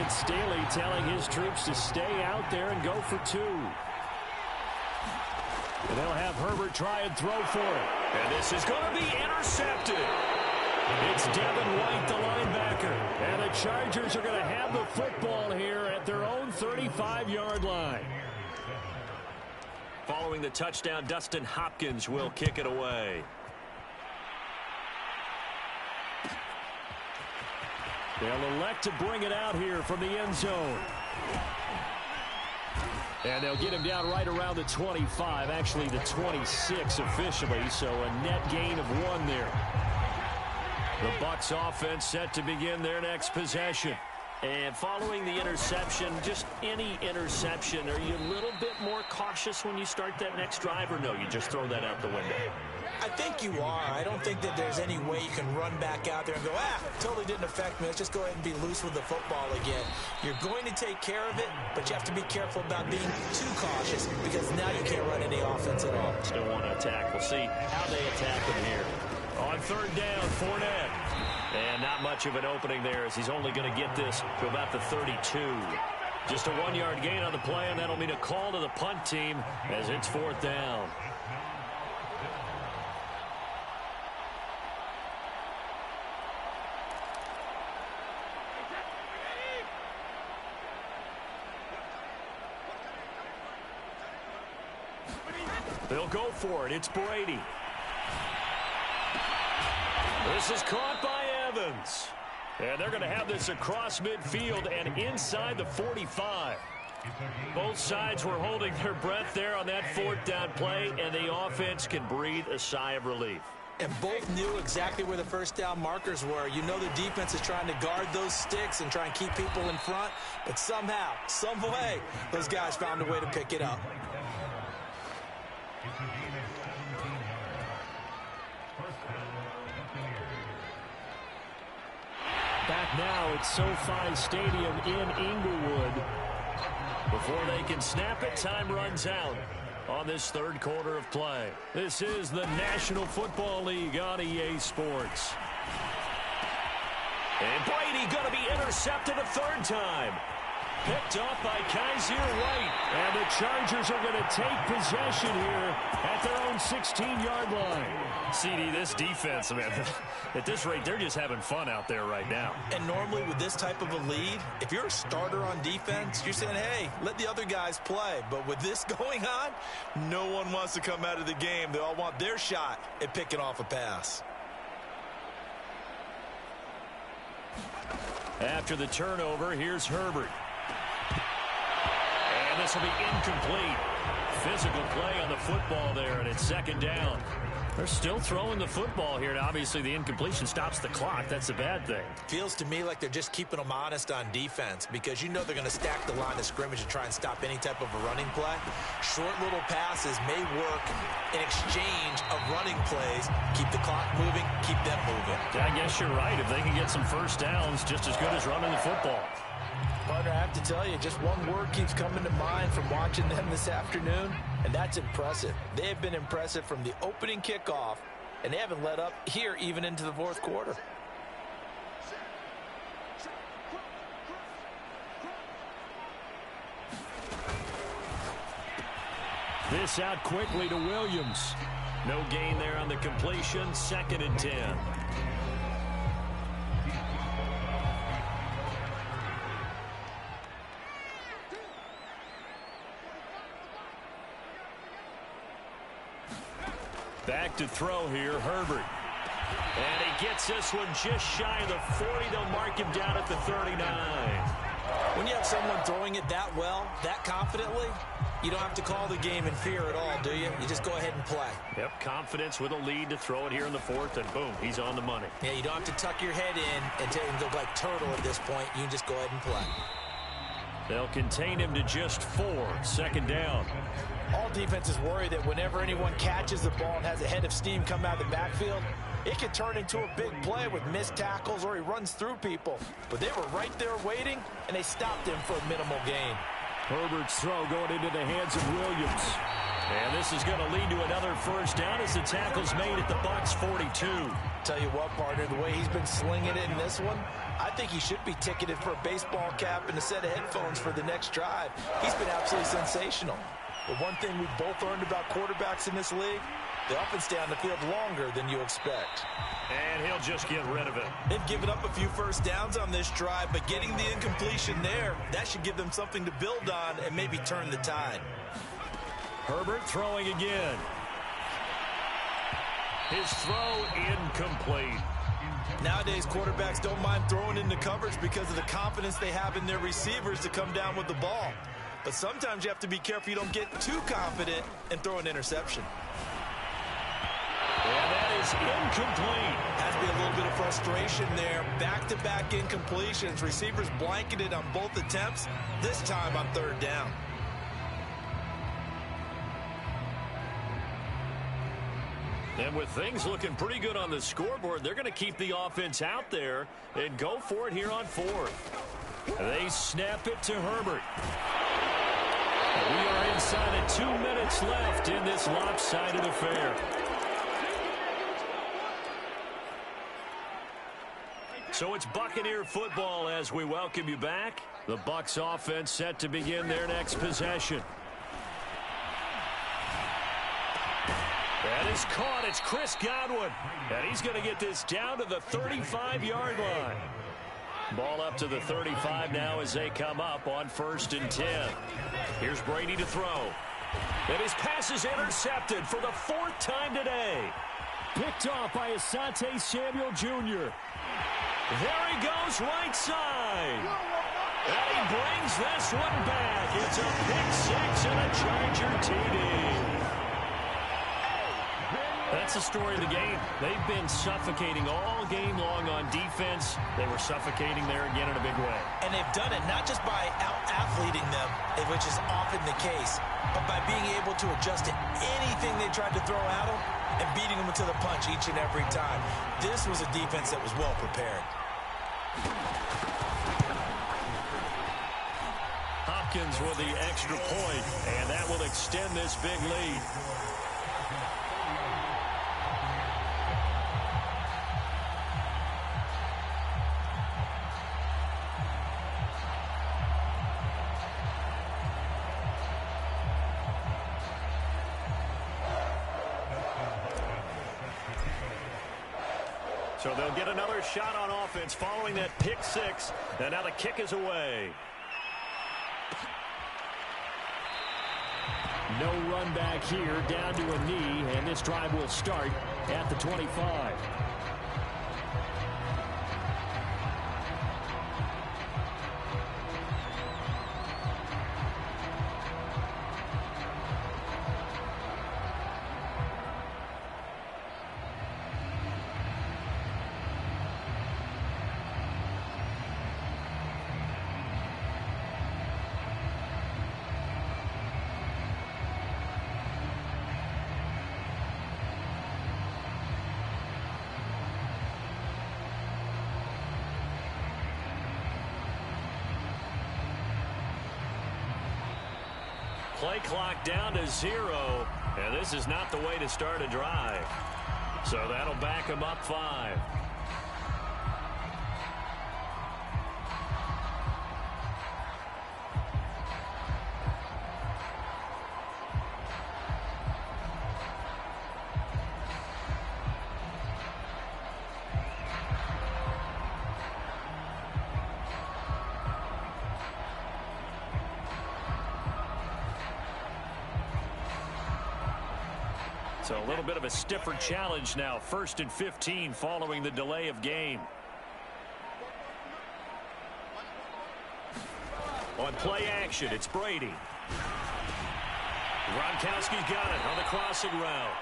Staley telling his troops to stay out there and go for 2. And they'll have Herbert try and throw for it. And this is going to be intercepted. It's Devin White, the linebacker. And the Chargers are going to have the football here at their own 35-yard line. Following the touchdown, Dustin Hopkins will kick it away. They'll elect to bring it out here from the end zone. And they'll get him down right around the 25, actually the 26 officially, so a net gain of 1 there. The Bucs offense set to begin their next possession. And following the interception, just any interception, are you a little bit more cautious when you start that next drive, or no, you just throw that out the window? I think you are. I don't think that there's any way you can run back out there and go, totally didn't affect me. Let's just go ahead and be loose with the football again. You're going to take care of it, but you have to be careful about being too cautious because now you can't run any offense at all. Still want to attack. We'll see how they attack him here. On 3rd down, Fournette. And not much of an opening there as he's only going to get this to about the 32. Just a 1-yard gain on the play, and that'll mean a call to the punt team as it's 4th down. They'll go for it. It's Brady. This is caught by Evans. And they're going to have this across midfield and inside the 45. Both sides were holding their breath there on that 4th down play, and the offense can breathe a sigh of relief. And both knew exactly where the 1st down markers were. You know the defense is trying to guard those sticks and try and keep people in front, but somehow, some way, those guys found a way to pick it up. Back now at SoFi Stadium in Inglewood. Before they can snap it, time runs out on this 3rd quarter of play. This is the National Football League on EA Sports. And Brady going to be intercepted a 3rd time. picked off by Kaiser White. And the Chargers are going to take possession here at their own 16-yard line. CD, this defense, man, at this rate, they're just having fun out there right now. And normally with this type of a lead, if you're a starter on defense, you're saying, hey, let the other guys play. But with this going on, no one wants to come out of the game. They all want their shot at picking off a pass. After the turnover, here's Herbert. And this will be incomplete. Physical play on the football there, and it's second down. They're still throwing the football here, and obviously the incompletion stops the clock. That's a bad thing. Feels to me like they're just keeping them honest on defense because you know they're going to stack the line of scrimmage and try and stop any type of a running play. Short little passes may work in exchange of running plays. Keep the clock moving, keep them moving. I guess you're right. If they can get some first downs, just as good as running the football. Partner, I have to tell you, just one word keeps coming to mind from watching them this afternoon, and that's impressive. They have been impressive from the opening kickoff, and they haven't let up here even into the fourth quarter. This out quickly to Williams. No gain there on the completion. 2nd and 10. Back to throw here, Herbert. And he gets this one just shy of the 40. They'll mark him down at the 39. When you have someone throwing it that well, that confidently, you don't have to call the game in fear at all, do you? You just go ahead and play. Yep, confidence with a lead to throw it here in the 4th, and boom, he's on the money. Yeah, you don't have to tuck your head in and go like turtle at this point. You can just go ahead and play. They'll contain him to just 4. 2nd down. All defenses worry that whenever anyone catches the ball and has a head of steam come out of the backfield, it can turn into a big play with missed tackles or he runs through people. But they were right there waiting, and they stopped him for a minimal gain. Herbert's throw going into the hands of Williams. And this is going to lead to another first down as the tackle's made at the Bucs 42. Tell you what, partner, the way he's been slinging it in this one, I think he should be ticketed for a baseball cap and a set of headphones for the next drive. He's been absolutely sensational. But one thing we've both learned about quarterbacks in this league, they often stay on the field longer than you expect. And he'll just get rid of it. They've given up a few first downs on this drive, but getting the incompletion there, that should give them something to build on and maybe turn the tide. Herbert throwing again. His throw incomplete. Nowadays, quarterbacks don't mind throwing into coverage because of the confidence they have in their receivers to come down with the ball. But sometimes you have to be careful you don't get too confident and throw an interception. And that is incomplete. Has to be a little bit of frustration there. Back-to-back incompletions. Receivers blanketed on both attempts, this time on 3rd down. And with things looking pretty good on the scoreboard, they're going to keep the offense out there and go for it here on 4th. They snap it to Herbert. We are inside of 2 minutes left in this lopsided affair. So it's Buccaneer football as we welcome you back. The Bucs offense set to begin their next possession. That is caught. It's Chris Godwin. And he's going to get this down to the 35-yard line. Ball up to the 35 now as they come up on 1st and 10. Here's Brady to throw. And his pass is intercepted for the 4th time today. Picked off by Asante Samuel Jr. There he goes, right side. And he brings this one back. It's a pick 6 and a Charger TD. That's the story of the game. They've been suffocating all game long on defense. They were suffocating there again in a big way. And they've done it not just by out-athleting them, which is often the case, but by being able to adjust to anything they tried to throw at them and beating them to the punch each and every time. This was a defense that was well prepared. Hopkins with the extra point, and that will extend this big lead. So they'll get another shot on offense following that pick six. And now the kick is away. No run back here, down to a knee, and this drive will start at the 25. Play clock down to 0, and this is not the way to start a drive. So that'll back them up 5. So a little bit of a stiffer challenge now. 1st and 15 following the delay of game. On play action, it's Brady. Gronkowski's got it on the crossing route.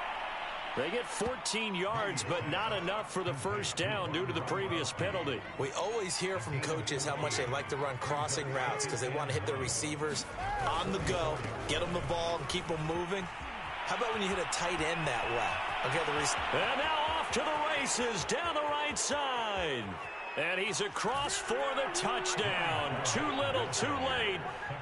They get 14 yards, but not enough for the first down due to the previous penalty. We always hear from coaches how much they like to run crossing routes because they want to hit their receivers on the go, get them the ball, and keep them moving. How about when you hit a tight end that way? Okay, and now off to the races down the right side. And he's across for the touchdown. Too little, too late,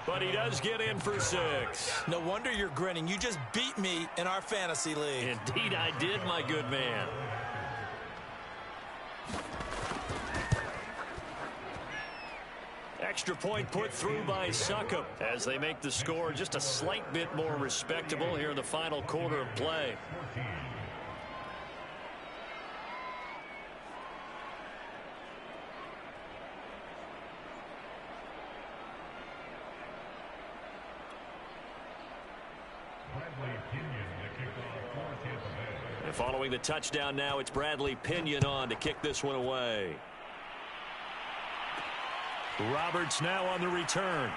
but he does get in for 6. No wonder you're grinning. You just beat me in our fantasy league. Indeed I did, my good man. Extra point put through by Succop as they make the score just a slight bit more respectable here in the final quarter of play. And following the touchdown now, it's Bradley Pinion on to kick this one away. Roberts now on the return.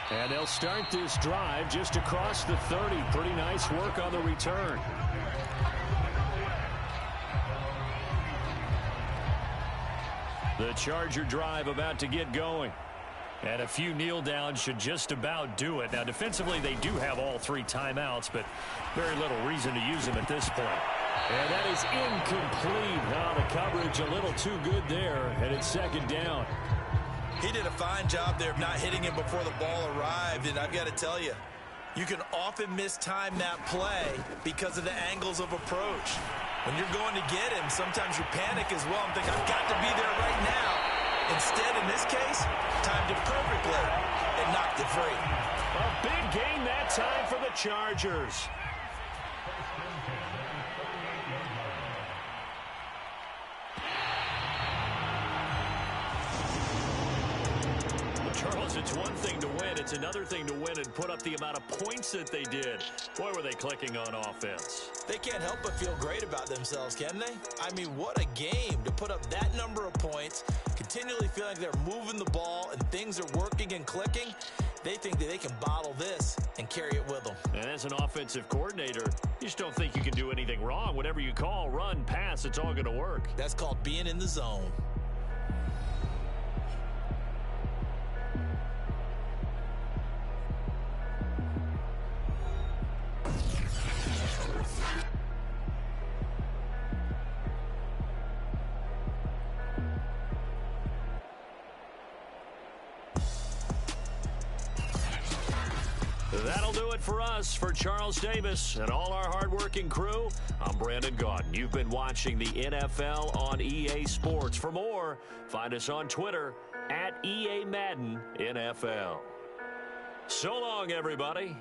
And they'll start this drive just across the 30. Pretty nice work on the return. The Charger drive about to get going. And a few kneel downs should just about do it. Now, defensively, they do have all 3 timeouts, but very little reason to use them at this point. And that is incomplete. Now the coverage a little too good there, and it's 2nd down. He did a fine job there of not hitting him before the ball arrived, and I've got to tell you, you can often mistime that play because of the angles of approach. When you're going to get him, sometimes you panic as well and think, I've got to be there right now. Instead, in this case, timed it perfectly and knocked it free. A big gain that time for the Chargers. Charles, it's one thing to win. It's another thing to win and put up the amount of points that they did. Boy, were they clicking on offense. They can't help but feel great about themselves, can they? I mean, what a game to put up that number of points, continually feeling like they're moving the ball and things are working and clicking. They think that they can bottle this and carry it with them. And as an offensive coordinator, you just don't think you can do anything wrong. Whatever you call, run, pass, it's all going to work. That's called being in the zone. That'll do it for us. For Charles Davis and all our hardworking crew, I'm Brandon Gaudin. You've been watching the NFL on EA Sports. For more, find us on Twitter @EA Madden NFL. So long, everybody.